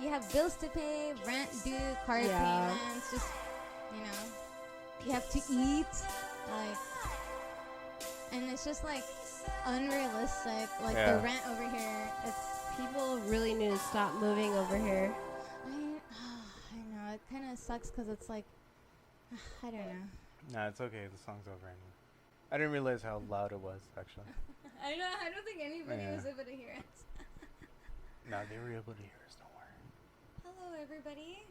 you have bills to pay, rent due, car Yeah. payments, just, you know, you have to eat, like, and it's just like unrealistic, like Yeah. the rent over here, it's, People really need to stop moving over here. I know, it kind of sucks because it's like, I don't know. Nah, it's okay. The song's over anyway. I didn't realize how loud it was actually. I don't think anybody Yeah. was able to hear us. No, they were able to hear us. Don't worry. Hello, everybody.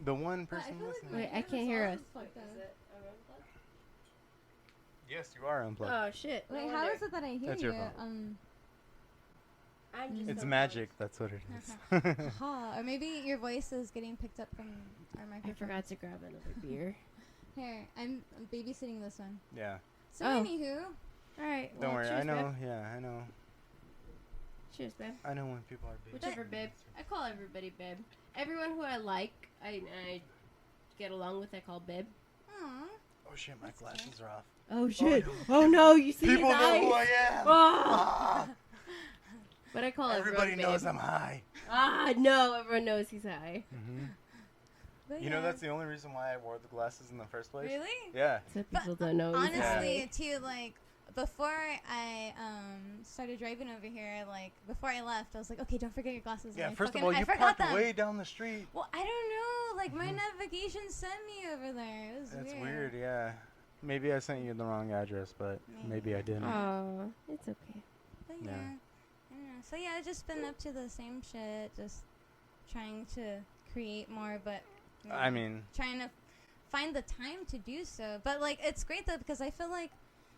The one But I person feel like listening. Wait, I can't hear us. Yes, you are unplugged. Oh shit! Wait, how is it that I hear That's you? your fault. I'm just It's so magic. That's what it is. Or maybe your voice is getting picked up from our I microphone. forgot to grab another beer. Here, I'm babysitting this one. Yeah. So Oh. anywho, All right. Don't well, worry. cheers, I know. Babe. Yeah, I know. Cheers, babe. I know when people are big. Whichever, babe. I call everybody babe. Everyone who I like, I get along with, I call babe. aw, Oh shit, my glasses are off. Oh shit! Oh no! You see People his know eyes? who I am. Ah! But I call Everybody everyone knows babe. I'm high. No, everyone knows he's high. but You know yeah. that's the only reason why I wore the glasses in the first place. Really? Yeah. So people don't know. he's high. Honestly, too, like before I started driving over here, like before I left, I was like, okay, don't forget your glasses. Yeah. And First of I all, you forgot parked them. way down the street. Well, I don't know. Like my navigation sent me over there. It was That's weird. weird. Yeah. Maybe I sent you the wrong address, but maybe I didn't. Oh, it's okay. But Yeah. yeah. I don't know. So yeah, I've just been up to the same shit, just trying to create more, but you I know, mean, trying to find the time to do so. But like, it's great though because I feel like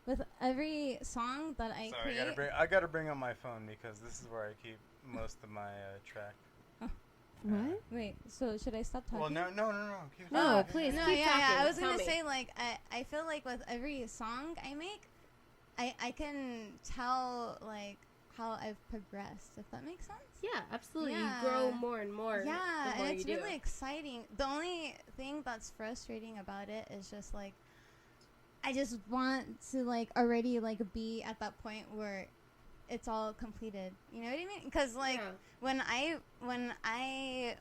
with every song that I sorry, create, I gotta bring up my phone because this is where I keep most of my track. What? wait. So should I stop talking? Well, no. Keep No, talking. please. No, keep yeah, talking. I was Tell gonna me. say like I feel like with every song I make, I can tell like how I've progressed. If that makes sense. Yeah, absolutely. Yeah. You grow more and more. Yeah, the more and it's you do. really exciting. The only thing that's frustrating about it is just like I just want to like already like be at that point where it's all completed. You know what I mean? Because like Yeah. when I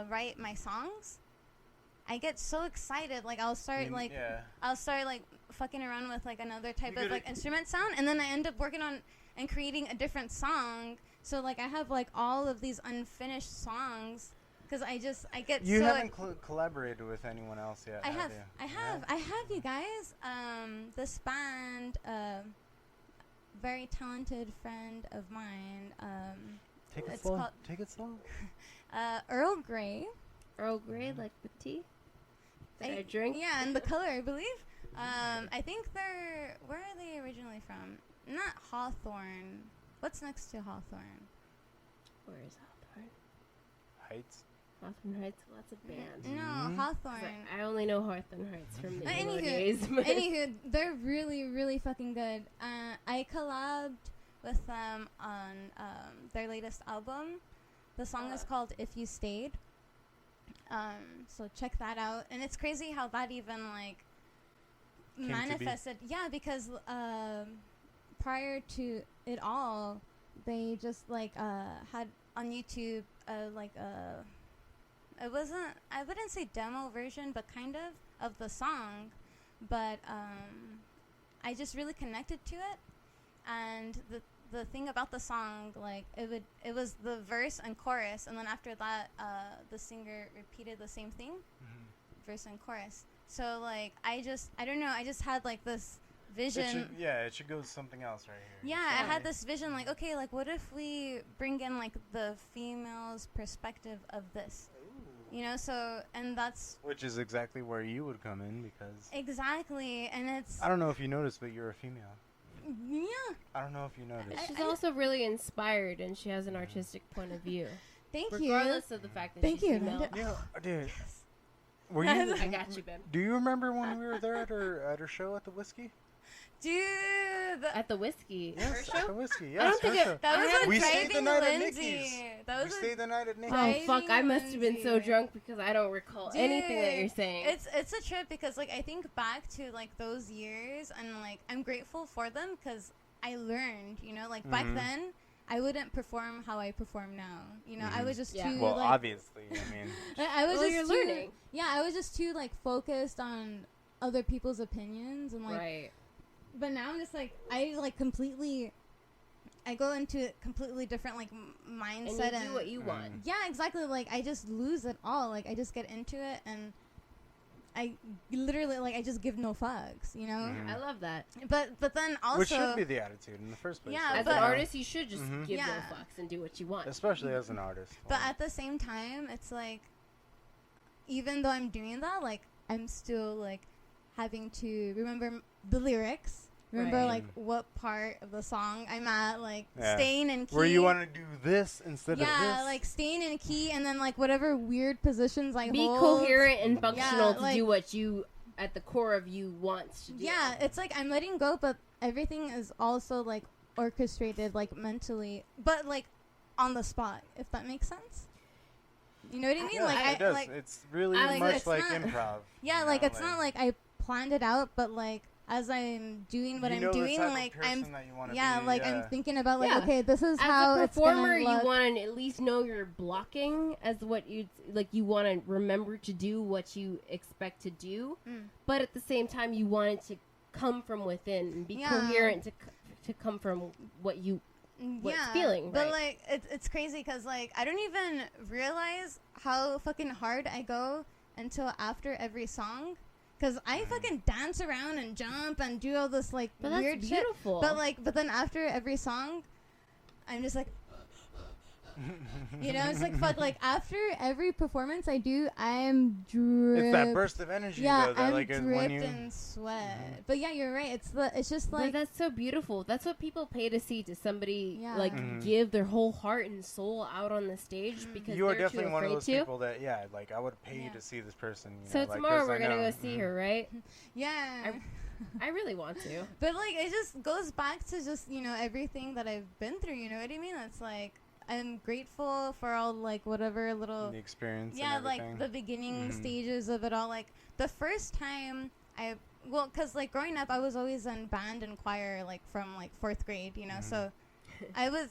write my songs, I get so excited. Like I'll start like Yeah. I'll start like fucking around with like another type You of gotta- like instrument sound, and then I end up working on and creating a different song. So like I have like all of these unfinished songs because I get You so haven't collaborated with anyone else yet. I have you? I have you guys. This band, very talented friend of mine. Take it it's slow. called- Take it slow. Earl Grey. Earl Grey, like the tea that I drink. Yeah, and the color, I believe. I think they're... Where are they originally from? Not Hawthorne. What's next to Hawthorne? Where is Hawthorne? Heights. Hawthorne Heights, lots of bands. No, Hawthorne. I only know Hawthorne Heights from the But emo days. anywho, they're really, really fucking good. I collabed with them on their latest album. The song is called If You Stayed. So check that out. And it's crazy how that even, like, manifested. Yeah, because prior to it all, they just, like, had on YouTube, it wasn't, I wouldn't say demo version, but kind of the song. But I just really connected to it. And the thing about the song, like, it was the verse and chorus, and then after that, the singer repeated the same thing, verse and chorus. So, like, I don't know, I just had, like, this vision. It should go something else right here. Yeah, I had this vision, like, okay, like, what if we bring in, like, the female's perspective of this? You know, so, and that's... Which is exactly where you would come in, because... Exactly, and it's... I don't know if you noticed, but you're a female. Yeah. I don't know if you noticed. She's also really inspired, and she has an artistic point of view. Thank you. Regardless of the fact that Thank she's you, female. Yeah, dude. Were you? I got you, Ben. Do you remember when we were there at her show at the Whiskey? Dude. At the Whiskey. Yes, Her at show? the Whiskey. I don't Yes, think her it- show. That was We a stayed the driving night at Lindsay. Nikki's. That was We stayed the night at Nikki's. Oh, fuck. I Driving must have been so Lindsay. drunk because I don't recall anything that you're saying. It's a trip because, like, I think back to, like, those years, and, like, I'm grateful for them because I learned, you know, like, back then, I wouldn't perform how I perform now. You know, I was just too, Well, like... obviously, I mean... I was just you're too, learning. Yeah, I was just too, like, focused on other people's opinions and, like... Right. But now I'm just, like, I, like, completely... I go into a completely different, like, mindset. And you do what you want. Yeah, exactly. Like, I just lose it all. Like, I just get into it, and I literally, like, I just give no fucks, you know? I love that. But then also... Which should be the attitude in the first place. Yeah, right? As but- an artist, you should just give Yeah. no fucks and do what you want. Especially as an artist. But at the same time, it's, like, even though I'm doing that, like, I'm still, like, having to remember the lyrics. Remember, Right. like, what part of the song I'm at, like, staying in key. Where you want to do this instead of this. Yeah, like, staying in key, and then, like, whatever weird positions I Be hold. coherent and functional to like- do what you, at the core of you, wants to do. Yeah, it's like I'm letting go, but everything is also, like, orchestrated, like, mentally, but, like, on the spot, if that makes sense. You know what I mean? Yeah, like, it does. like, It's really I like much it's like not- improv. yeah, you like, know, it's not like I planned it out, but, like, as I'm doing what you I'm know the doing, type of like, person I'm, that you wanna yeah, be, like, yeah. I'm thinking about, like, Yeah. okay, this is As how a it's gonna performer, you look. want to at least know you're blocking as what you like. You want to remember to do what you expect to do, but at the same time, you want it to come from within and be Yeah. coherent to come from what you what's feeling. But, right. like, it's crazy because, like, I don't even realize how fucking hard I go until after every song. Because I fucking dance around and jump and do all this, like, But that's weird beautiful. shit. But then after every song, I'm just like... You know, it's like, fuck, like, after every performance I do, I'm dripped. It's that burst of energy, Yeah, though. That, I'm like, dripped when you... in sweat. But yeah, you're right. It's just But like... that's so beautiful. That's what people pay to see, to somebody Yeah. like give their whole heart and soul out on the stage because You are they're definitely too one of afraid those to. people that, yeah, like, I would pay Yeah. to see this person. You So know, like, tomorrow 'cause we're I gonna know. go see her, right? Yeah. I really want to. But, like, it just goes back to just, you know, everything that I've been through, you know what I mean? It's like, I'm grateful for all, like, whatever little... The experience Yeah, and like, everything. the beginning stages of it all. Like, the first time well, because, like, growing up, I was always in band and choir, like, from, like, 4th grade, you know? So, I was,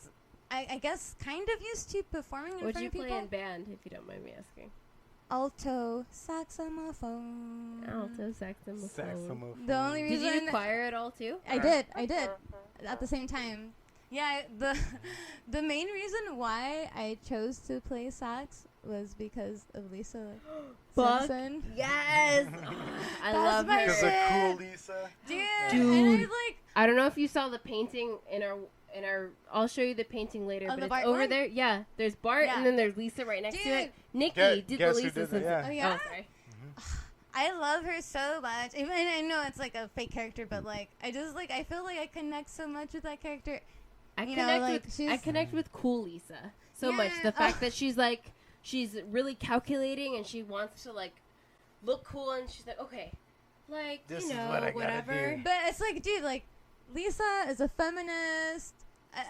I guess, kind of used to performing in What'd front you of people. play in band, if you don't mind me asking? Alto saxophone. Alto saxophone. Saxophone. The only Did reason... you do choir at all too? I did. At the same time. Yeah, the main reason why I chose to play sax was because of Lisa Fuck Simpson. Yes! I That's love my her. Because shit. of cool Lisa. Dude. Dude. And I, like... I don't know if you saw the painting in in our. I'll show you the painting later, but the it's Bart over one? there. Yeah, there's Bart, Yeah. and then there's Lisa right next to it. Dude. Nikki did the Guess who Lisa did that, Simpson. yeah. Oh, yeah? sorry. I love her so much. Even I know it's like a fake character, but like I just like I feel like I connect so much with that character. I You know, connect like, with she's- I connect with cool Lisa so Yeah. much. The fact that she's like she's really calculating and she wants to like look cool and she's like okay, like This you is know what I gotta whatever. do. But it's like, dude, like Lisa is a feminist.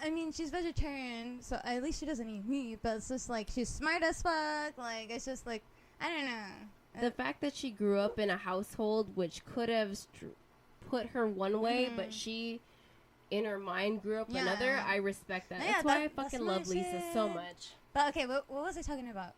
I mean, she's vegetarian, so at least she doesn't eat meat. But it's just like she's smart as fuck. Like it's just like I don't know. The fact that she grew up in a household which could have put her one way, but she in her mind grew up Yeah. another. I respect that. Yeah, That's why I that's fucking my love Lisa so shit. much. But okay, what was I talking about?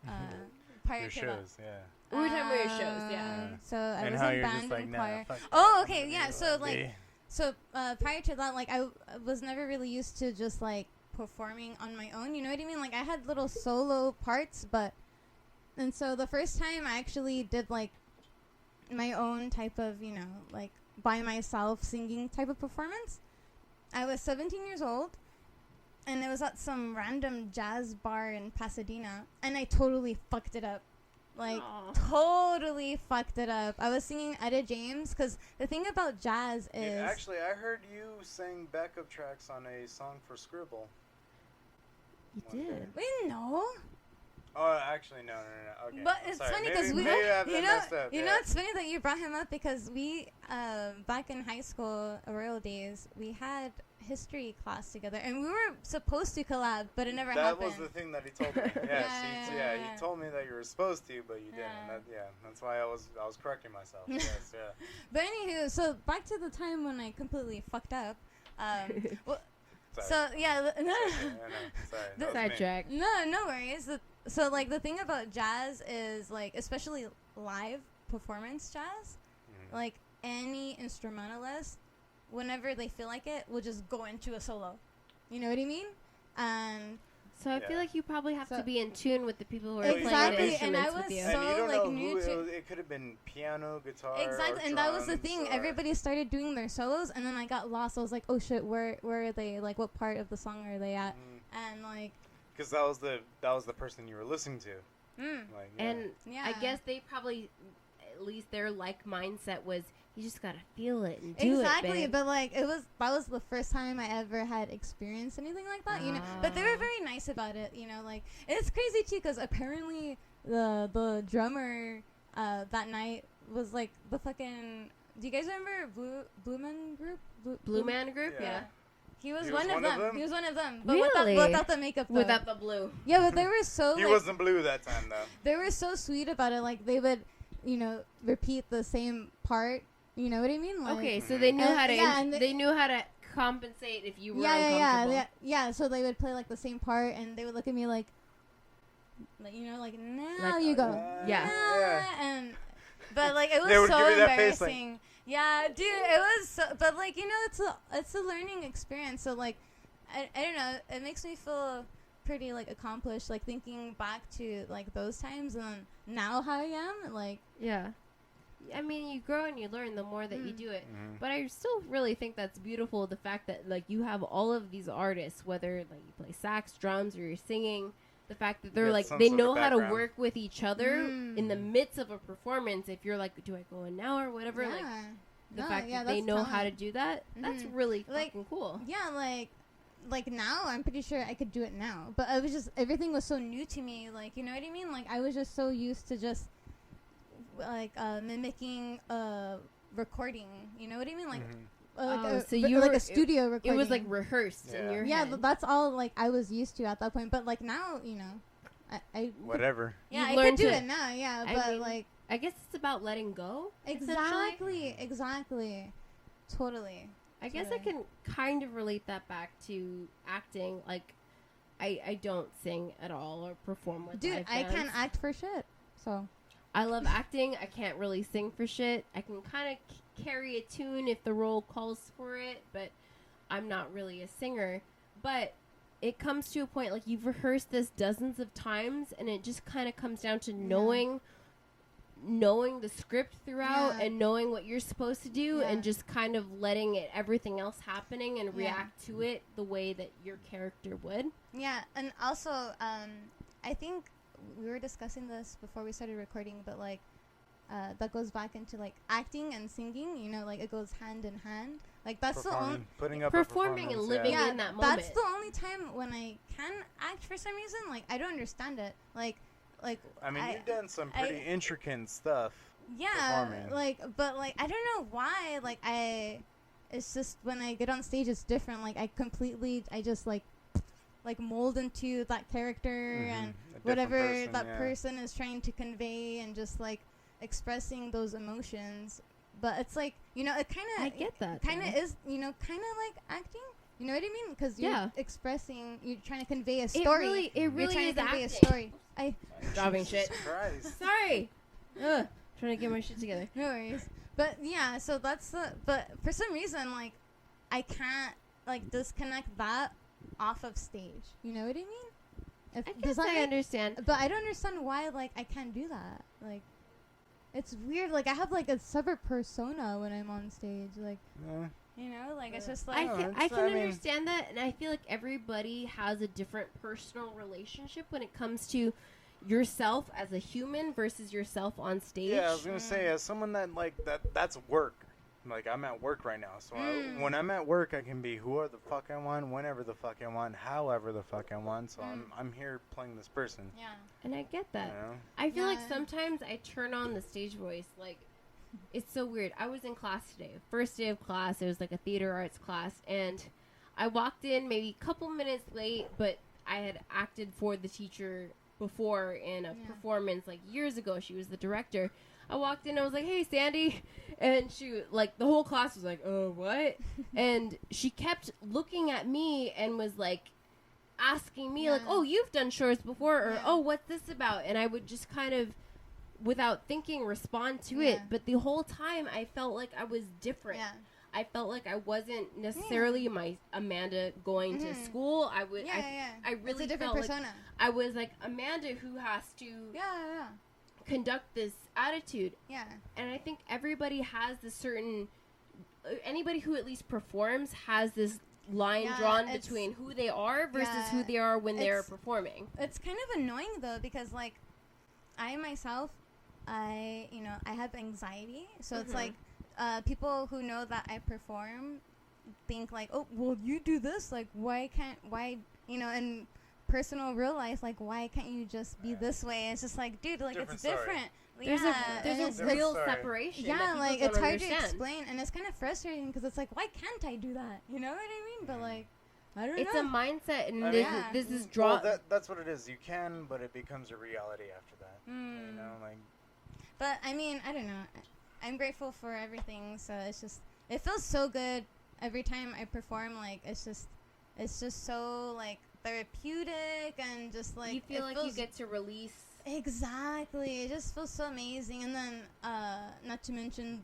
Prior Your to that. shows, yeah. We were talking about your shows, yeah. So I And was how in you're band just like, and nah, choir. fuck Oh, that. okay, I'm yeah. gonna So do like, it. so prior to that, like I was never really used to just like performing on my own. You know what I mean? Like I had little solo parts, and so the first time I actually did like my own type of, you know, like by myself singing type of performance. I was 17 years old, and it was at some random jazz bar in Pasadena, and I totally fucked it up. Like, Aw. totally fucked it up. I was singing Etta James, because the thing about jazz is... Yeah, actually, I heard you sing backup tracks on a song for Scribble. You One day. did. Wait, no. Oh, actually, no. Okay. But I'm it's sorry. funny because Maybe we, I have you that know, messed up, you yeah. know, it's funny that you brought him up because we, back in high school, Royal days, we had history class together, and we were supposed to collab, but it never That happened. was the thing that he told me. Yeah. He told me that you were supposed to, but you didn't. Yeah. That's why I was correcting myself. Yes, yeah. But anywho, so back to the time when I completely fucked up. Well, Sorry. so yeah, I know. Sorry. that was me. Sidetrack. no worries. So like the thing about jazz is like, especially live performance jazz, Mhm. like any instrumentalist, whenever they feel like it, will just go into a solo. You know what I mean? And So I feel Yeah. like you probably have So- to be in tune with the people who are Exactly, playing the and instruments I was with you. so- And you don't like, know new who to- it could have been piano, guitar, exactly, or and that was the drums, thing. or- Everybody started doing their solos, and then I got lost. I was like, oh shit, where are they? Like, what part of the song are they at? And like, Because that was the person you were listening to. Like, yeah. And yeah, I guess they probably, at least their like mindset was, you just gotta feel it and do exactly. it, babe. But like, that was the first time I ever had experienced anything like that. You know, but they were very nice about it. You know, like it's crazy too, because apparently the drummer that night was like the fucking. Do you guys remember Blue Man Group? Blue Man Group, Yeah. yeah. He was one of them. He was one of them. But Really? without the makeup. Though. Without the blue. Yeah, but they were so. He like, wasn't blue that time though. they were so sweet about it. Like they would, you know, repeat the same part. You know what I mean? Like, Okay, so they knew And- how to. yeah, and they knew how to compensate if you were yeah, uncomfortable. yeah. So they would play like the same part, and they would look at me like you know, like now Like, you go, Yeah. "Nah," and but like it was They would so give you that face, like- embarrassing. Yeah, dude, it was. So, but like you know, it's a learning experience. So like, I don't know. It makes me feel pretty like accomplished. Like thinking back to like those times and then now how I am. Like Yeah. I mean, you grow and you learn the more that you do it. Mhm. But I still really think that's beautiful. The fact that like you have all of these artists, whether like you play sax, drums, or you're singing. The fact that they're got like some they sort of know how to background. work with each other in the midst of a performance. If you're like, do I go in now or whatever? yeah. Like the No, fact yeah, that they that's know how to talent. do that. That's Mhm. really Like, fucking cool. Yeah, like now I'm pretty sure I could do it now. But I was just everything was so new to me. Like you know what I mean? Like I was just so used to just like mimicking recording. You know what I mean? Like. Mhm. So you like were- a studio recording. It was like rehearsed Yeah. in your yeah, head. that's all like I was used to at that point. But like now, you know, I Whatever. yeah, You've I could learned do to- it now. Yeah, I but mean, like I guess it's about letting go. essentially. exactly, totally. I guess I can kind of relate that back to acting. Like, I don't sing at all or perform with Dude, live I bands. can't act for shit. So I love acting. I can't really sing for shit. I can kind of carry a tune if the role calls for it, but I'm not really a singer. But it comes to a point, like, you've rehearsed this dozens of times, and it just kind of comes down to knowing knowing the script throughout Yeah. and knowing what you're supposed to do Yeah. and just kind of letting it everything else happening and Yeah. react to it the way that your character would. Yeah, and also, I think we were discussing this before we started recording, but like, that goes back into like acting and singing. You know, like it goes hand in hand. Like that's the only Putting up Performing a and performance, living yeah. in that That's moment. the only time when I can act for some reason. Like I don't understand it. Like. I mean, you've done some pretty intricate stuff. Yeah, Performing. but I don't know why. Like it's just when I get on stage, it's different. Like I just like mold into that character and whatever that person is trying to convey, and just like expressing those emotions. But it's like, you know, it kind of I get that. kind of is, you know, kind of like acting. You know what I mean? Because you're expressing, you're trying to convey a story. It really you're trying is to convey acting. a story. Dropping shit. Christ. Sorry. Ugh, trying to get my shit together. No worries. But yeah, so that's the. But for some reason, like, I can't like disconnect that off of stage. You know what I mean? I guess I understand. But I don't understand why. Like, I can't do that. Like, it's weird. Like, I have like a separate persona when I'm on stage. Like, you know, like it's just like I can understand that, and I feel like everybody has a different personal relationship when it comes to yourself as a human versus yourself on stage. Yeah, I was gonna say, as someone that's work. Like, I'm at work right now, so when I'm at work, I can be whoever the fuck I want, whenever the fuck I want, however the fuck I want. So I'm here playing this person. Yeah. And I get that. You know? I feel like sometimes I turn on the stage voice, like, it's so weird. I was in class today, first day of class. It was like a theater arts class, and I walked in maybe a couple minutes late, but I had acted for the teacher before in a performance like years ago. She was the director. I walked in, I was like, "Hey, Sandy," and she, like, the whole class was like, "Oh, what?" And she kept looking at me and was like asking me like, "Oh, you've done shorts before," or "Oh, what's this about?" And I would just kind of, without thinking, respond to it. But the whole time I felt like I was different. Yeah. I felt like I wasn't necessarily my Amanda going to school. I would I really it's a different felt persona. like I was like Amanda who has to conduct this attitude. Yeah. And I think everybody has this certain anybody who at least performs has this line drawn between who they are versus who they are when they're performing. It's kind of annoying though, because like I myself, I have anxiety, so it's like people who know that I perform think like, "Oh, well, you do this, like why in personal real life, like why can't you just be this way?" It's just like, dude, like Different it's story. different. There's a real separation. Yeah, that like people it's don't hard understand. to explain, and it's kind of frustrating because it's like, why can't I do that? You know what I mean? But like, I don't know. It's a mindset, and I this mean, is draw. Well, that's what it is. You can, but it becomes a reality after that. You know, like. But I mean, I don't know. I'm grateful for everything, so it feels so good every time I perform. Like it's just so like therapeutic, and just like you feel like you get to release. Exactly. It just feels so amazing. And then not to mention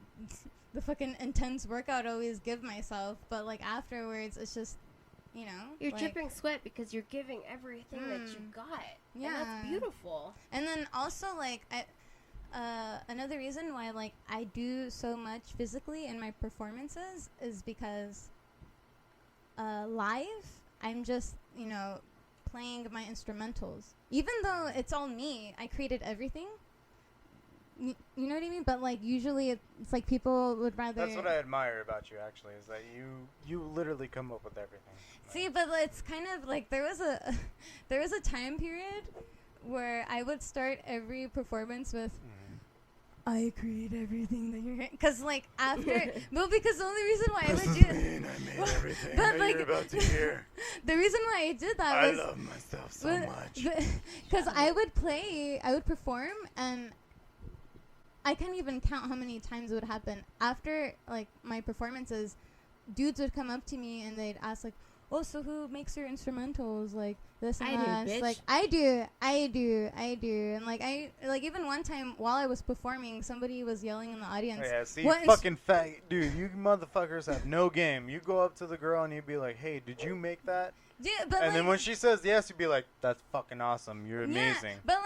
the fucking intense workout I always give myself, but like afterwards it's just, you know, You're like, dripping sweat because you're giving everything that you got. Yeah. And that's beautiful. And then also like another reason why like I do so much physically in my performances is because live I'm just, you know, playing my instrumentals. Even though it's all me, I created everything. You know what I mean? But like usually it's like people would rather. That's what I admire about you, actually, is that you literally come up with everything. See, but it's kind of like there was a time period where I would start every performance with. I create everything that you're because like after well because the only reason why I would do I made everything but, like, you're about to hear. The reason why I did that was I love myself so much. Because I would perform, and I can't even count how many times it would happen after like my performances. Dudes would come up to me and they'd ask like, oh, so who makes your instrumentals, like this and I do, that. It's bitch. like I do, and like even one time while I was performing, somebody was yelling in the audience. Oh, yeah, see, "What ins- fucking fat dude, you motherfuckers have no game. You go up to the girl and you be like, "Hey, did you make that?" Dude, but And like, then when she says yes, you be like, "That's fucking awesome. You're yeah, amazing." but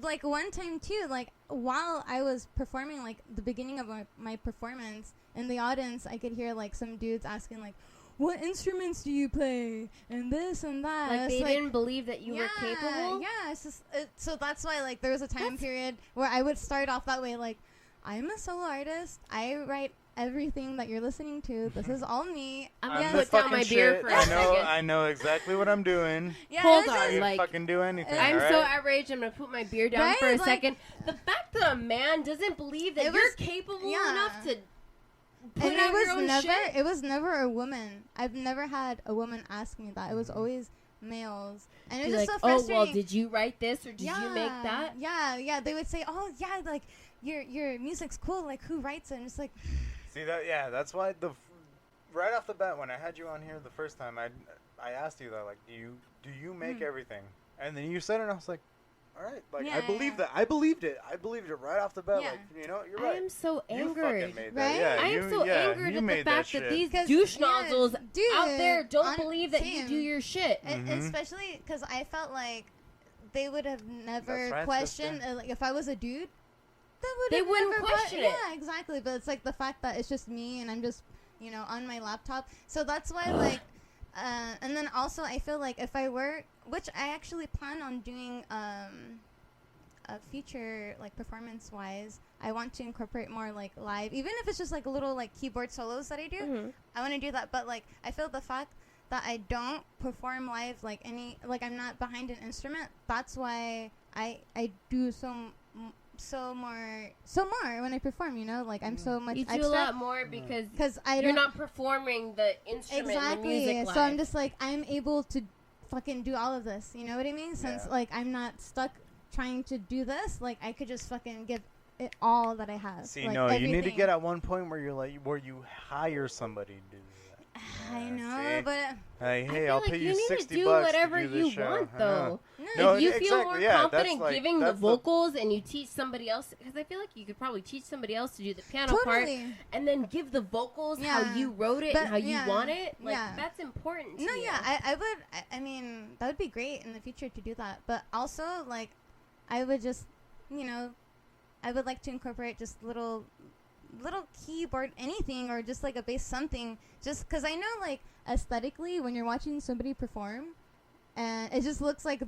like one time too, like while I was performing, like the beginning of my performance in the audience, I could hear like some dudes asking like, what instruments do you play, and this and that. Like, It's they didn't believe that you were capable? Yeah, it's just, so that's why, like, there was a time period where I would start off that way, like, I'm a solo artist, I write everything that you're listening to, this is all me. I'm I'm gonna the put down fucking my beer shit. for a I know, second. I know exactly what I'm doing. Yeah, Hold it's on, I just- didn't like, fucking do anything. I'm all so right? outraged. I'm gonna put my beer down Right? for a Like- second. The fact that a man doesn't believe that It you're was- capable yeah. enough to put and out it was your own never, shit. it was never a woman. I've never had a woman ask me that. It was always males. And it Be was like, just so oh frustrating. well, did you write this or did you make that? Yeah, they would say, oh, yeah, like, your music's cool, like, who writes it? And it's like, See that? Yeah, that's why right off the bat when I had you on here the first time, I asked you that, like, do you make everything? And then you said it, and I was like, all right, like Yeah, I believe yeah. that. I believed it right off the bat. Yeah. Like, you know, you're I right. am so You angered. fucking made Right? that. Yeah, I am so angered you at the made fact that that shit. these 'Cause, douche yeah, nozzles dude, out there don't on- believe that you same. do your shit. Especially because I felt like they would have never That's right, questioned, sister. like, if I was a dude, They have wouldn't never question it. Yeah, exactly. But it's like the fact that it's just me and I'm just, on my laptop. So that's why, like, and then also I feel like if I were, which I actually plan on doing, a future, like, performance-wise, I want to incorporate more, like, live, even if it's just, like, little, like, keyboard solos that I do. Mhm. I want to do that, but, like, I feel the fact that I don't perform live, like, I'm not behind an instrument, that's why I do more when I perform, like, I'm so much You do extra. a lot more because Because I you're don't... not performing the instrument, the music live. So I'm just, like, I'm able to fucking do all of this, you know what I mean? Since, Yeah. like, I'm not stuck trying to do this, like, I could just fucking give it all that I have. See, like, no, you need to everything. get at one point where you're like, where you hire somebody to do that. I Yeah, know, see? but... Hey, I hey, feel I'll like pay you you need to $60 do bucks whatever to do this you show. want, I though. know. If you feel exactly, more yeah, confident that's giving the that's vocals and you teach somebody else, because I feel like you could probably teach somebody else to do the piano part Totally. and then give the vocals how Yeah. you wrote it But, and how you yeah, want it. Like, yeah. that's important to No, you. yeah, I would. I mean, that would be great in the future to do that. But also, like, I would just, I would like to incorporate just little keyboard anything, or just like a bass something, just because I know, like, aesthetically when you're watching somebody perform and it just looks like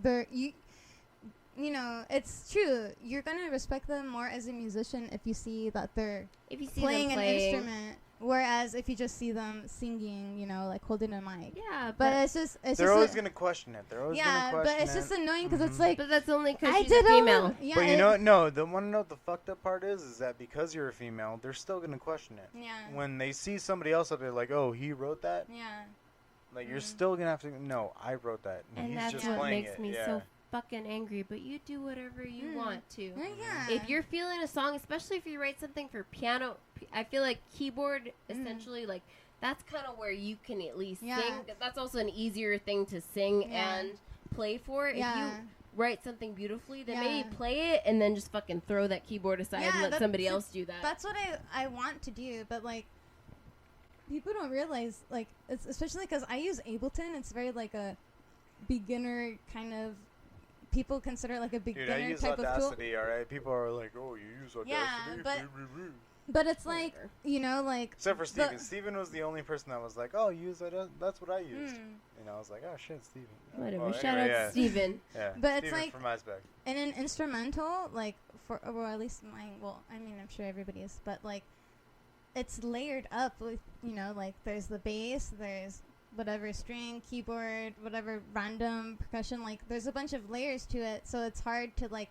it's true, you're gonna respect them more as a musician if you see that they're If you see playing them an playing, instrument, whereas if you just see them singing, like holding a mic. yeah, But it's just They're always gonna question it. They're always yeah, gonna but question it's just it. annoying because it's Mhm. like, but that's only because I she's did a all female. of- yeah, But you know what? No, the want to know what the fucked up part is that because you're a female, they're still gonna question it. Yeah. When they see somebody else up there, like, oh, he wrote that. Yeah. Like, you're still gonna have to. No, I wrote that. And he's that's just what playing makes it. me yeah. so fucking angry. But you do whatever you want to. Yeah. If you're feeling a song, especially if you write something for piano, I feel like keyboard, essentially, like, that's kind of where you can at least Yeah. sing. That's also an easier thing to sing Yeah. and play for. If Yeah. you write something beautifully, then Yeah. maybe play it and then just fucking throw that keyboard aside Yeah, and let that's- somebody else do that. That's what I want to do, but, like, people don't realize, like, it's especially because I use Ableton. It's very, like, a beginner kind of. People consider it like a Dude, I beginner use type of tool. Audacity. All right, people are like, oh, you use Audacity. Yeah, but it's like, Whatever. like. Except for Steven. the- Steven was the only person that was like, oh, use Audacity. That's what I used. Mm. And I was like, oh shit, Steven. Whatever. Well, Shout anyway, out yeah. to Steven. Yeah. But it's Steven like- from MySpace. In an instrumental, like, or at least mine, well, I mean, I'm sure everybody is, but, like, it's layered up with, like, there's the bass, there's whatever string, keyboard, whatever random percussion, like, there's a bunch of layers to it, so it's hard to, like,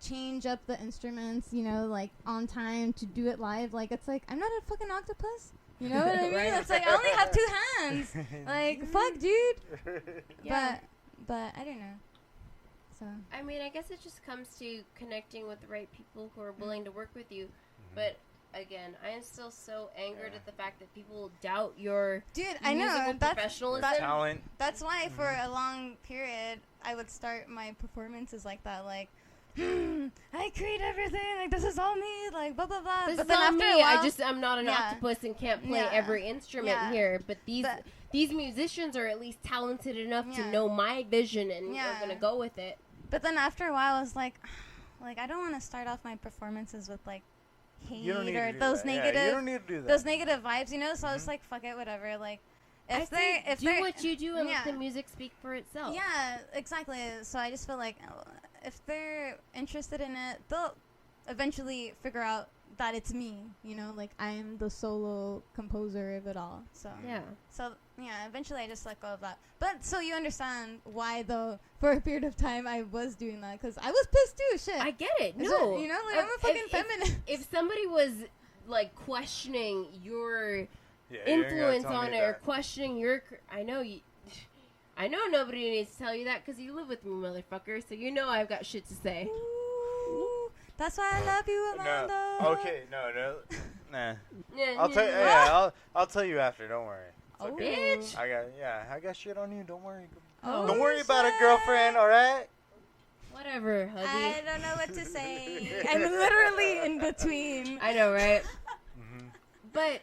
change up the instruments, like, on time to do it live. Like, it's like, I'm not a fucking octopus. You know what I mean? Right. It's like, I only have 2 hands. Like, fuck, dude. Yeah. But I don't know. So. I mean, I guess it just comes to connecting with the right people who are willing to work with you. But again, I am still so angered at the fact that people doubt your Dude, I know. musical professionalism. Talent. That's why for a long period I would start my performances like that, like, I create everything, like, this is all me, like, blah blah blah. This but is then all after me. a while, I'm not an Yeah. octopus and can't play Yeah. every instrument Yeah. here. But But- these musicians are at least talented enough to Yeah. know my vision and Yeah. are gonna go with it. But then after a while I was like, I don't want to start off my performances with like hate You don't need or to do those that. negative Yeah, you don't need to do that. those negative vibes, you know. So I was like, fuck it, whatever. Like, if I they say do what you do and let yeah. the music speak for itself. Yeah, exactly. So I just feel like if they're interested in it, they'll eventually figure out that it's me, you know, like I am the solo composer of it all. So Yeah. eventually I just let go of that. But so you understand why though for a period of time I was doing that, because I was pissed too. Shit. I get it. It's No. just, you know, like, I'm a fucking feminist. If somebody was like questioning your Yeah, you ain't gotta influence tell on me it or that. questioning your I know nobody needs to tell you that because you live with me, motherfucker, so you know I've got shit to say. Ooh, that's why I love you, Amanda. No. Okay. No. Nah. Yeah, I'll tell you. Yeah, I'll tell you after. Don't worry. It's Oh. okay. Bitch. I got shit on you. Don't worry. Oh, Don't worry about it, shit. girlfriend. All right. Whatever, I hubby. don't know what to say. I'm literally in between. I know, right? Mm-hmm. But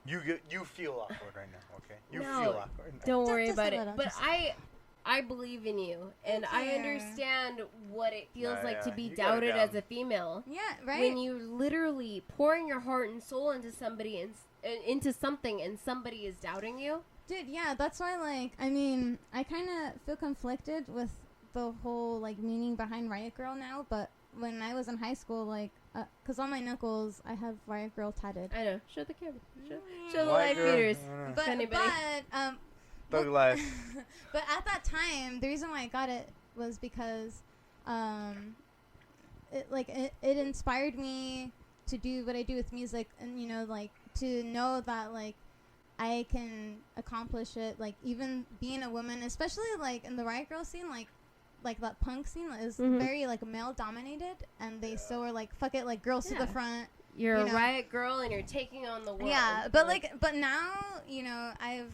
You feel awkward right now. Okay. You No. feel awkward. don't worry Just a about it. little, But just- I believe in you, and Thank I you. understand what it feels Nah, like to yeah, be you got it doubted down. as a female. Yeah, right. When you're literally pouring your heart and soul into somebody and into something, and somebody is doubting you. Dude, yeah, that's why, like, I mean, I kind of feel conflicted with the whole, like, meaning behind Riot Girl now, but when I was in high school, like, because on my knuckles, I have Riot Girl tatted. I know. Show the camera. Show the White live girl. readers. But, anybody- Thug well- life. but at that time, the reason why I got it was because, it inspired me to do what I do with music, and, you know, like, to know that, like, I can accomplish it, like, even being a woman, especially, like, in the Riot Girl scene, like that punk scene is Mhm. very, like, male-dominated, and they still are, like, fuck it, like, girls to Yeah. the front. You're You a know. riot girl, and you're taking on the world. Yeah, but, but now, you know, I've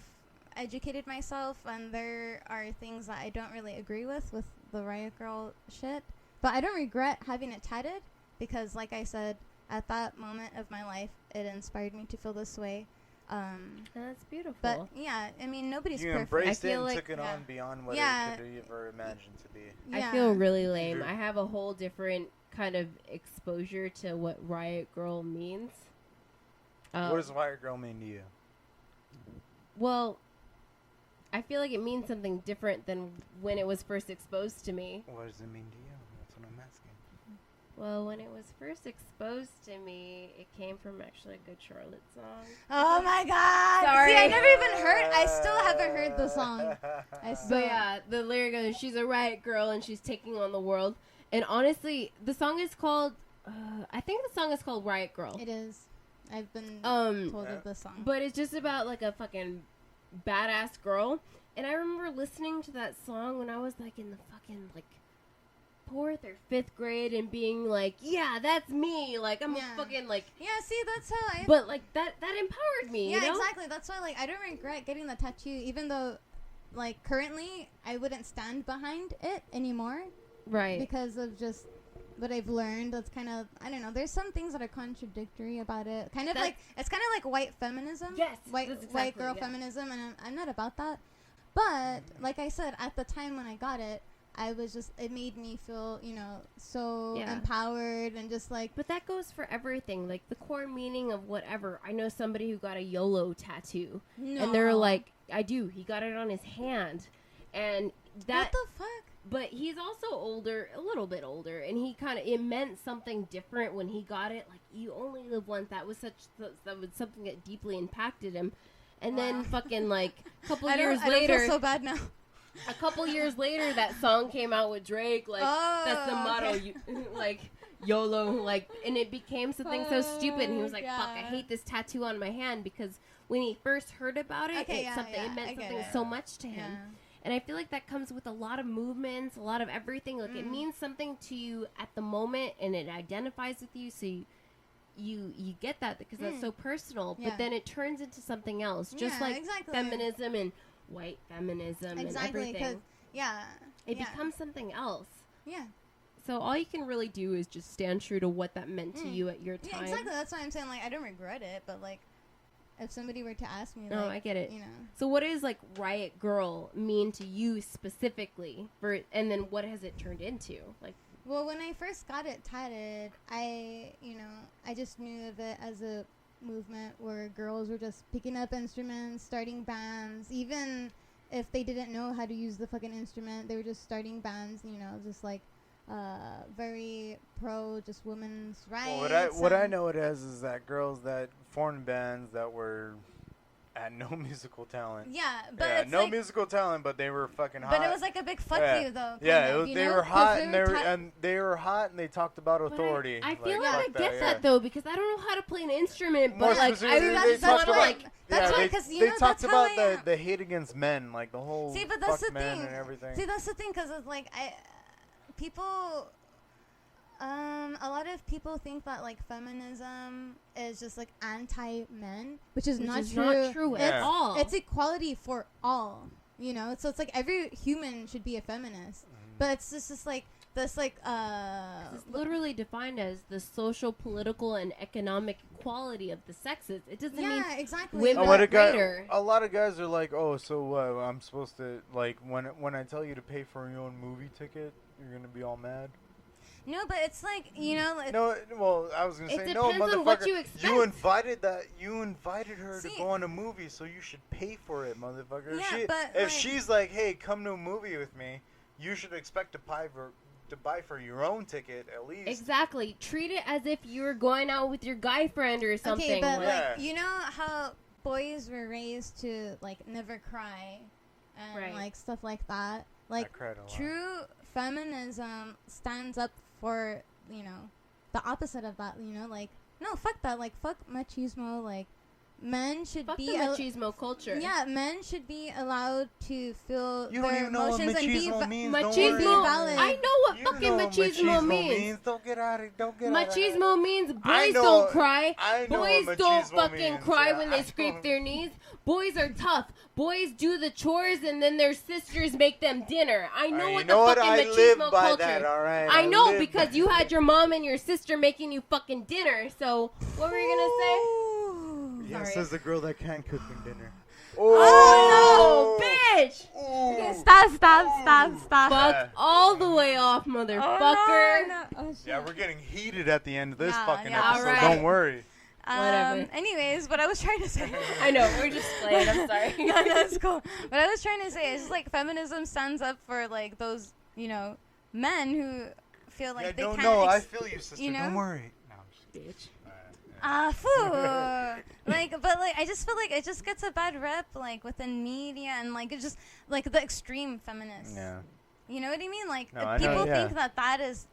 educated myself, and there are things that I don't really agree with the Riot Girl shit, but I don't regret having it tatted, because, like I said, at that moment of my life, it inspired me to feel this way. That's beautiful. But yeah, I mean, nobody's You perfect. embraced I it feel and like- took it yeah. on beyond what Yeah. it could ever imagine to be. Yeah. I feel really lame. You're- I have a whole different kind of exposure to what riot girl means. What does White Girl mean to you? Well, I feel like it means something different than when it was first exposed to me. What does it mean to you? That's what I'm asking. Well, when it was first exposed to me, it came from actually a Good Charlotte song. Oh my god! Sorry. See, I never even heard. I still haven't heard the song. I still. But yeah, the lyric goes, she's a riot girl and she's taking on the world. And honestly, the song is called, I think the song is called Riot Girl. It is. I've been told of this song. But it's just about like a fucking badass girl. And I remember listening to that song when I was like in the fucking like 4th or 5th grade and being like, yeah, that's me. Like I'm Yeah. a fucking like, Yeah, see, that's how I. but like that empowered me. yeah, you know? exactly. That's why, like, I don't regret getting the tattoo, even though, like, currently I wouldn't stand behind it anymore Right. because of just what I've learned. That's kind of, I don't know. There's some things that are contradictory about it. Kind of That's- like, it's kind of like white feminism. Yes, white that's white exactly, girl yeah. feminism, and I'm not about that. But like I said, at the time when I got it, I was just, it made me feel, you know, so Yeah. empowered and just like, But that goes for everything. Like the core meaning of whatever. I know somebody who got a YOLO tattoo. no. And they're like, I do. He got it on his hand. And that what the fuck? but he's also older, a little bit older, and he kind of, it meant something different when he got it. Like, you only live once. That was something that deeply impacted him. And then Wow. fucking like a couple I years don't later, feel so bad now. a couple years later, that song came out with Drake. Like that's the Oh, motto, okay. like YOLO. Like, and it became something so stupid. And he was like, Oh, "Fuck, I yeah. hate this tattoo on my hand," because when he first heard about it, Okay, it yeah, something yeah, it meant I get something it. so much to him. Yeah. And I feel like that comes with a lot of movements, a lot of everything. Like, it means something to you at the moment, and it identifies with you, so you get that because that's so personal, Yeah. but then it turns into something else, just like exactly. feminism and white feminism and everything. Yeah. It becomes something else. Yeah. So all you can really do is just stand true to what that meant to you at your time. Yeah, exactly. That's why I'm saying, like, I don't regret it, but, like, if somebody were to ask me, like, No, I get it. you know. So what does, like, Riot Girl mean to you specifically? And then what has it turned into? Like, Well, when I first got it tatted, I just knew of it as a movement where girls were just picking up instruments, starting bands, even if they didn't know how to use the fucking instrument, they were just starting bands, just like very pro just women's rights. Well, what I know it as is that girls that formed bands that were had no musical talent. Yeah, but Yeah, it's no like, musical talent, but they were fucking hot. but it was like a big fuck you though. They were hot and they were hot and they talked about authority. I feel like I fuck get that though because I don't know how to play an instrument, More but like I specifically, really they talked want to about- like. That's yeah, why, they, 'cause, you they know, talked that's how about I am. the hate against men, like the whole See, but that's fuck the men thing. and everything. See, that's the thing, because it's like people. A lot of people think that like feminism is just like anti-men, which is not true. At all. It's equality for all. So it's like every human should be a feminist, but it's just like this like It's literally defined as the social, political, and economic equality of the sexes. It doesn't mean exactly. women what are greater. a lot of guys are like, oh, so I'm supposed to like when I tell you to pay for your own movie ticket, you're gonna be all mad. No, but it's like it's, No, well, I was gonna It say no, depends on motherfucker. what you expect. You invited her to go on a movie, so you should pay for it, motherfucker. Yeah, but, if like- she's like, hey, come to a movie with me, you should expect to buy for your own ticket at least. Exactly. Treat it as if you were going out with your guy friend or something. okay, but Yeah. like how boys were raised to like never cry and Right. like stuff like that. I Like cried a lot. true feminism stands up for the opposite of that. Like no, fuck that. Like fuck machismo. Like men should Fuck be the machismo culture. yeah, men should be allowed to feel You don't their even know what emotions and be machismo means. Don't Machismo. worry. valid. I know what You fucking know what machismo means. Don't get out of Don't get out of Machismo means I boys know- don't cry. I know Boys what don't machismo fucking means. cry Yeah, when I they scrape know. their knees. Boys are tough. Boys do the chores and then their sisters make them dinner. I know You what know the what? fucking I machismo live by culture. that, all right? I know live because by you that. had your mom and your sister making you fucking dinner. So what were you gonna say? Ooh. Yeah, Sorry. says the girl that can't cook me dinner. Oh no, bitch! Ooh. Stop. Fuck Yeah. all the way off, motherfucker. Oh, shit. Yeah, we're getting heated at the end of this Yeah, fucking yeah. episode. Alright. Don't worry. Whatever. Anyways, what I was trying to say. I know we're just playing. I'm sorry. No, that's cool. What I was trying to say is like feminism stands up for like those men who feel like they can't. I feel you, sister. you know? Don't worry. No, I'm just Bitch. Foo. But I just feel like it just gets a bad rep, like within media and like it's just like the extreme feminists. Yeah. You know what I mean? Like No, I know, people yeah. think that is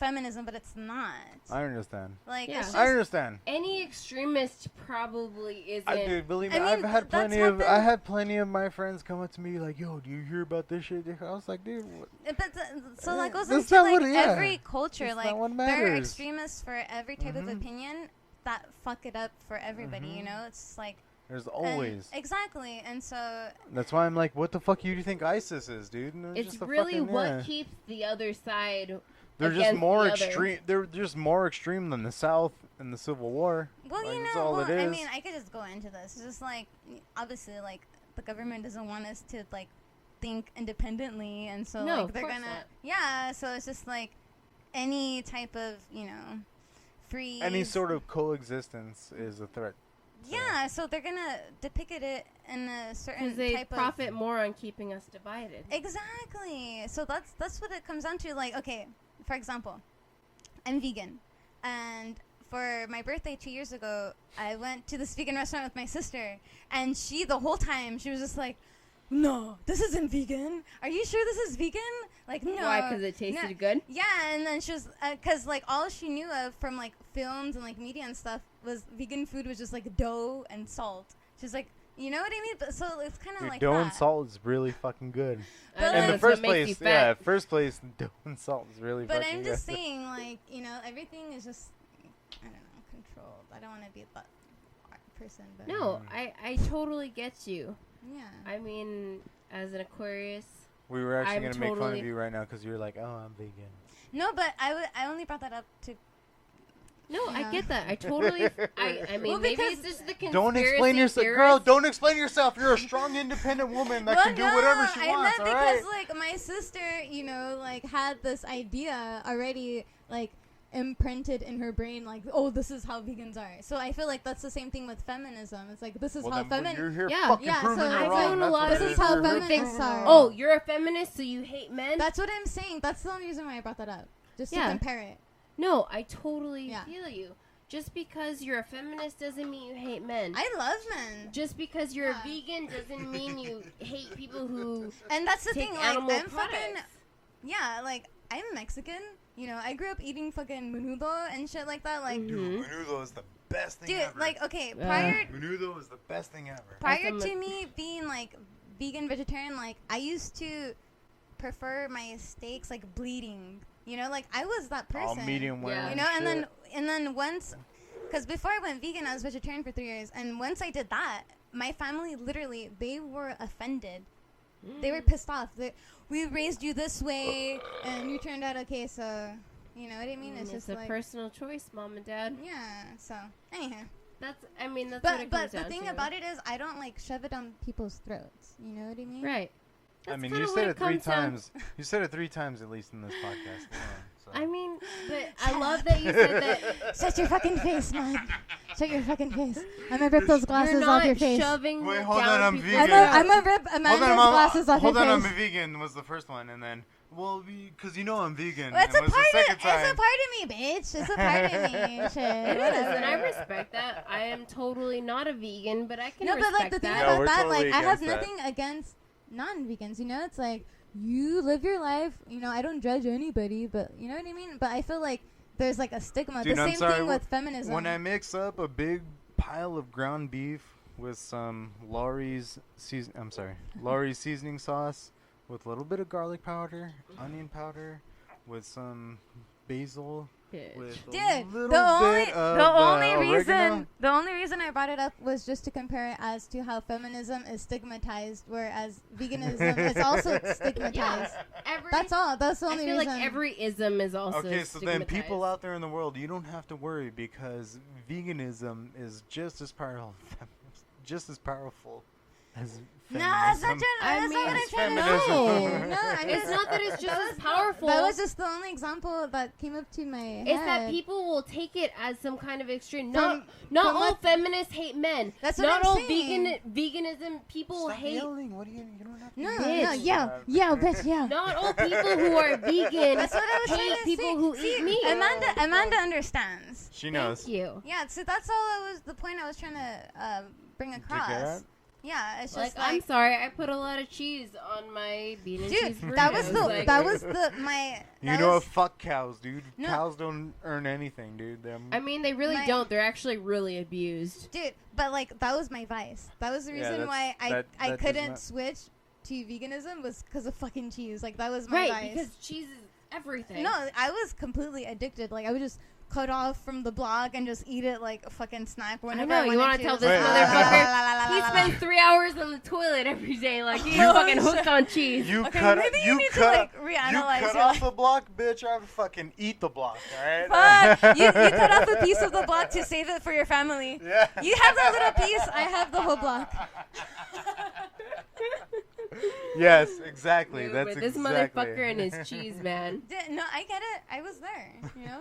feminism, but it's not. I understand. Like Yeah. it's just, I understand. Any extremist probably isn't. I do believe me. I mean, I've had that's plenty of. I happened- had plenty of my friends come up to me like, "Yo, do you hear about this shit?" I was like, "Dude, what? But so like goes That's into not like what- yeah. every culture, That's like not what there are matters. extremists for every type of Mhm. opinion that fuck it up for everybody. Mhm. You know, it's like there's and- always." exactly, and so That's why I'm like, "What the fuck do you think ISIS is, dude?" And It's just a really fucking, what yeah. keeps the other side. They're just against more the other. extreme. They're just more extreme than the South in the Civil War. well, Like, you that's know, all it I is. mean, I could just go into this. It's just like obviously, like the government doesn't want us to like think independently, and so No, like of they're course gonna not. yeah. So it's just like any type of free Any sort of coexistence is a threat. yeah. So they're gonna depict it in a certain Because they type profit of more on keeping us divided. exactly. So that's what it comes down to. Like, okay, for example, I'm vegan, and for my birthday 2 years ago, I went to this vegan restaurant with my sister, and she the whole time she was just like, "No, this isn't vegan. Are you sure this is vegan?" Like, no. Why? Because it tasted no. good? Yeah, and then she was, because like all she knew of from like films and like media and stuff was vegan food was just like dough and salt. She's like, you know what I mean? But so it's kind of Dude, like dough that. and salt is really fucking good. But, I know, In the it's what first makes you place, yeah, fat. first place, dough and salt is really But fucking I'm good. just saying, like, everything is just, I don't know, controlled. I don't want to be that person. But No, I totally get you. yeah. I mean, as an Aquarius, We were actually I'm going to make fun totally- of you right now because you were like, oh, I'm vegan. No, but I only brought that up to. no, I Yeah. get that. I totally. I mean, Well, maybe because- it's just the conspiracy Don't explain yourself. theorist. Girl, don't explain yourself. You're a strong, independent woman that can do whatever she I wants, meant all because right? like my sister, like had this idea already, like imprinted in her brain, like, oh, this is how vegans are. So I feel like that's the same thing with feminism. It's like this is Well, how then feminine. you're here Yeah. fucking Yeah, proving so you're I've wrong. known a That's lot what of it This is is. how You're here feminists proving are. me Oh, wrong. you're a feminist, so you hate men? That's what I'm saying. That's the only reason why I brought that up, just Yeah. to compare it. No, I totally Yeah. feel you. Just because you're a feminist doesn't mean you hate men. I love men, Just because you're Yeah. a vegan doesn't mean you hate people who and that's the take thing. Like animal I'm products. fucking. Yeah, like I'm Mexican. I grew up eating fucking menudo and shit like that. Like, Mhm. Dude, menudo is the best thing dude, ever. like okay, Yeah. Menudo is the best thing ever. prior I'm to me being like vegan vegetarian, like I used to prefer my steaks like bleeding. Like I was that person. All medium well. Yeah. And then once, because before I went vegan, I was vegetarian for 3 years, and once I did that, my family literally they were offended. They were pissed off. We raised you this way, and you turned out okay. So, you know what I mean? It's It's just a like personal choice, mom and dad. yeah. So anyhow, That's what it but comes the down thing to. about it is, I don't like shove it down people's throats. You know what I mean? Right. I That's mean, kinda you what said it 3 comes down- times. You said it 3 times at least in this podcast. So. I mean, but I love that you said that. Shut your fucking face, man. Shut your fucking face. I'm gonna rip those You're glasses not off your face. shoving Wait, it hold down on, I'm people's vegan. throats. I'm gonna rip Amanda's glasses off hold your on, I'm face. a vegan was the first one, and then, well, because you know I'm vegan. It's it a was part the of second time. it's a part of me, bitch. It's a part of me. Shit. It is, and I whatever. respect that. I am totally not a vegan, but I can No, respect but like the thing that. Yeah, about we're that, totally like I have against that. nothing against non-vegans. It's like you live your life. I don't judge anybody, but you know what I mean. But I feel like there's like a stigma. Dude, the I'm same sorry, thing with feminism. When I mix up a big pile of ground beef with some Laurie's seasoning sauce with a little bit of garlic powder, onion powder, with some basil, Bitch. with Dude, a little the only bit of reason oregano. I brought it up was just to compare it as to how feminism is stigmatized, whereas veganism is also stigmatized. Yeah, That's all. That's the I only feel reason. like every ism is also Okay, so then people stigmatized. out there in the world, you don't have to worry because veganism is just as powerful as No, that's feminism. not, I that's not what mean, I'm trying to feminism. say. No, I It's not that it's just as powerful. That was just the only example that came up to my head. It's that people will take it as some kind of extreme. From Not all what- feminists hate men. That's what not I'm all saying. veganism people Stop hate. yelling. What do you don't have to No, Bitch. no, yeah, bitch, yeah. Not all people who are vegan That's what I was trying hate to people say. who See, eat meat. Amanda understands. She knows. Thank you. Yeah, so that's all the point I was trying to bring across. that? Yeah, it's Like, just I'm like, sorry, I put a lot of cheese on my bean and cheese dude, burritos. that was Like, my. You that know what? was- Fuck cows, dude. No. Cows don't earn anything, dude. I mean, they really My- don't. They're actually really abused. Dude, but like that was my vice. That was the Yeah, reason why I that does couldn't not- switch to veganism was because of fucking cheese. Like that was my Right, vice. because cheese is everything. No, I was completely addicted. Like I would just cut off from the block and just eat it like a fucking snack whenever know, I you wanted wanna to. tell Just this Wait, la, la, motherfucker, la, la, la, He la, la. spends 3 hours on the toilet every day. Like, he's Oh, fucking hooked shit. on cheese. You Okay, cut. maybe you You need to, cut. like, You reanalyze cut your off life. the block, bitch. I would fucking eat the block. All right. Fuck, you cut off a piece of the block to save it for your family. Yeah. You have that little piece. I have the whole block. Yes, exactly. Dude, That's but this exactly. motherfucker and his cheese, man. No, I get it. I was there.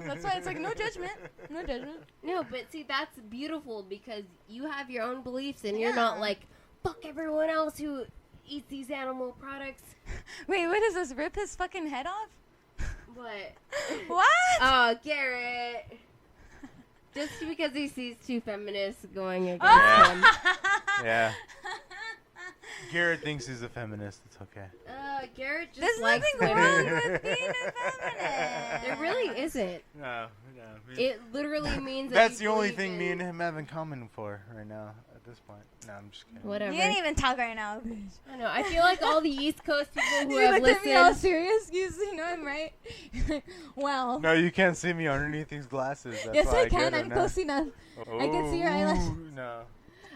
That's why it's like no judgment. No judgment. No, but see, that's beautiful because you have your own beliefs and you're Yeah. not like, fuck everyone else who eats these animal products. Wait, what is this? Rip his fucking head off? What? What? Oh, Garrett. Just because he sees two feminists going against Ah! him. Yeah. Garrett thinks he's a feminist. It's okay. Garrett just There's likes nothing women. wrong with being a feminist. There really isn't. No. It literally means that That's you the only believe thing in- me and him have in common for right now. at this point. No, I'm just kidding. Whatever. You can't even talk right now, bitch. I know. I feel like all the East Coast people who You have looked at me all listened. serious. You know I'm right. Well. No, you can't see me underneath these glasses. That's Yes, why I get can. it I'm now. close enough. I can see your eyelashes. Ooh, No.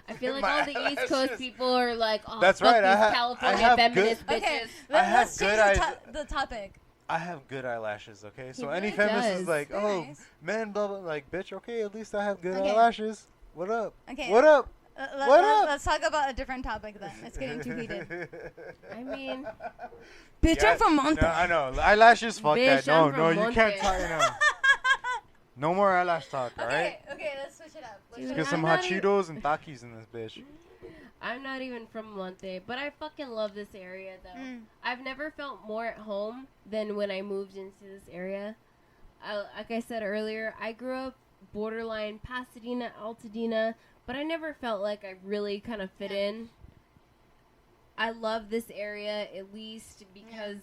I feel like My all the East Coast eyelashes. people are like, oh, That's fuck right, I these ha- I California have feminist good- bitches. Okay, I have let's change good the topic. I have good eyelashes, okay? So He any really feminist does. is like, They're oh, nice. men, blah, blah, like, bitch, okay, at least I have good Okay. eyelashes. What up? Okay. What up? What up? Let's talk about a different topic then. It's getting too heated. I mean, Bitch, Yeah, I'm from Monte. No, I know. Eyelashes, fuck Bitch, that. No, I'm from no, you Monte. can't talk, No more eyelash talk, alright? Okay, let's switch it up. Dude, Get I'm some not hot even- Cheetos and Takis in this bitch. I'm not even from Monte, but I fucking love this area, though. I've never felt more at home than when I moved into this area. Like I said earlier, I grew up borderline Pasadena, Altadena, but I never felt like I really kind of fit in. I love this area, at least because,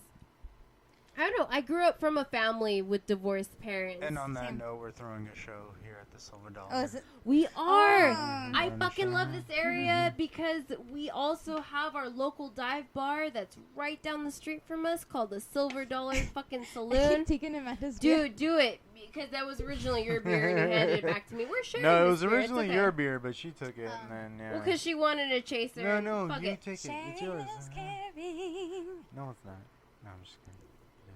I don't know, I grew up from a family with divorced parents. And on that Same. note, we're throwing a show here at the Silver Dollar. Oh, is it? We are. Oh. I Furniture. fucking love this area because we also have our local dive bar that's right down the street from us called the Silver Dollar fucking I keep Saloon. taking Amanda's beer. Dude, do it because that was originally your beer and you handed it back to me. We're sharing No, it this was beer. It's originally okay. your beer, but she took it, and then, yeah. Well, because she wanted a chaser. No, Fuck you it. take it. It's yours. No, it's not. No, I'm just kidding.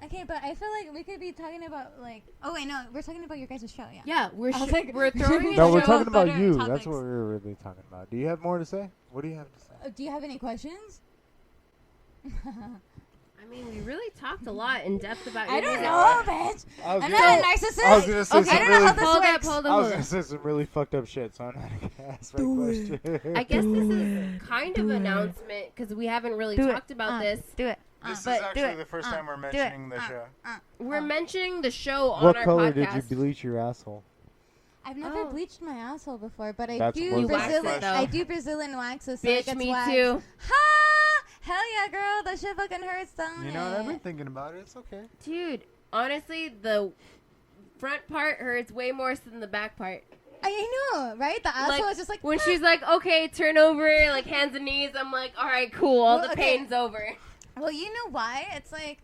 Okay, but I feel like we could be talking about like. Oh wait, no, we're talking about your guys' show. Yeah. Yeah, we're I was like- we're throwing a No, we're show talking about better you. topics. That's what we're really talking about. Do you have more to say? What do you have to say? Do you have any questions? I mean, we really talked a lot in depth about. I your don't music. know, bitch. I was I'm gonna- not a narcissist. I was gonna say Okay, some I don't know really. how this hold up, works. hold I up, was hold gonna up. say some really fucked up shit, so I'm not gonna ask my question. I guess this is kind of an announcement because we haven't really talked about this. Do it. This is but do actually it. the first time we're do it. mentioning the show. We're mentioning the show on What our color podcast. did you bleach your asshole? I've never Oh. bleached my asshole before, but I That's do what You wax it, Brazilian. though. I do Brazilian waxes. So Bitch, it gets me waxed. too. Ha! Hell yeah, girl. That shit fucking hurts, don't You it? know, I've been thinking about it. It's okay. Dude, honestly, the front part hurts way more than the back part. I know, right? The asshole Like, is just like when she's like, okay, turn over, like hands and knees, I'm like, all right, cool, all Well, the okay. pain's over. Well, you know why? It's like,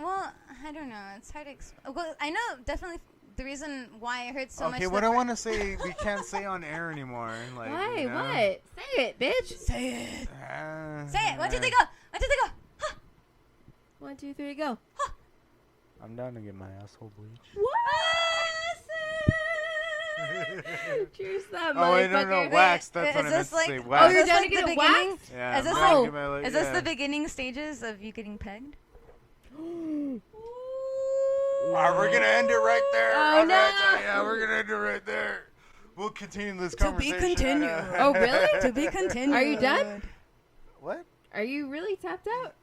well, I don't know. It's hard to explain. Well, I know definitely the reason why it hurts so much. Okay, what I want to say, we can't say on air anymore. Like, Why? you know? What? Say it, bitch. Say it. Say it. 1, 2, 3, go. 1, 2, 3, go. Ha! 1, 2, 3, go. I'm down to get my asshole bleached. Cheers, that Oh, wait, no, motherfucker. wax. That's Is what I meant this to like? say. Oh, Wax. you're is this down like to get the it beginning? waxed? Yeah, Is this I'm like? down to get my, Is this yeah. the beginning stages of you getting pegged? We're gonna end it right there. Oh, Okay, no. yeah, we're gonna end it right there. We'll continue this To be conversation. continued. Oh, really? To be continued. Are you done? What? Are you really tapped out?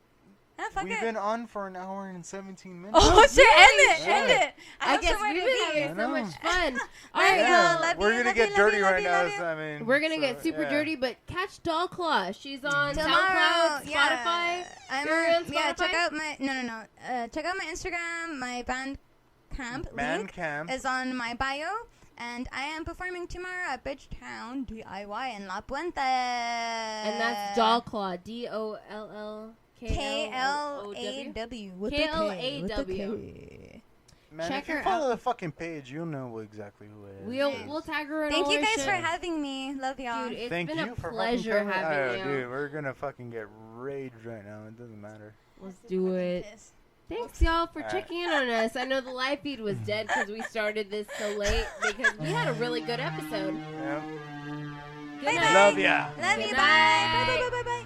Ah, fuck We've it. been on for an hour and 17 minutes. Oh shit! End it! Yeah. End it! I I have guess somewhere we've to been be. having so I much know. fun. All Love right, you. Yeah, love we're you, gonna love get you, dirty love right you, now. love you. So, I mean, we're gonna so, get super yeah. dirty, but catch Doll Claw. She's on Tomorrow, SoundCloud, yeah. Spotify. I'm You're on, on yeah, check Spotify? out my check out my Instagram. My Bandcamp link Bandcamp. is on my bio, and I am performing tomorrow at Bridgetown DIY in La Puente. And that's Doll Claw. DOLL. KLAW with the K. with the K. Man, Check if you her follow out. the fucking page, you'll know exactly who it is. We'll tag her in Thank all you our guys shit. for having me. Love y'all. Dude, it's Thank been you a for pleasure fucking coming. having Oh, you. dude, we're gonna fucking get raged right now. It doesn't matter. Let's do it. Piss. Thanks, y'all, for Alright. checking in on us. I know the live feed was dead because we started this so late because we had a really good episode. Yeah. Good Bye-bye. night. Love ya. Love Good you. Bye. night. Bye. Bye. Bye. Bye. Bye.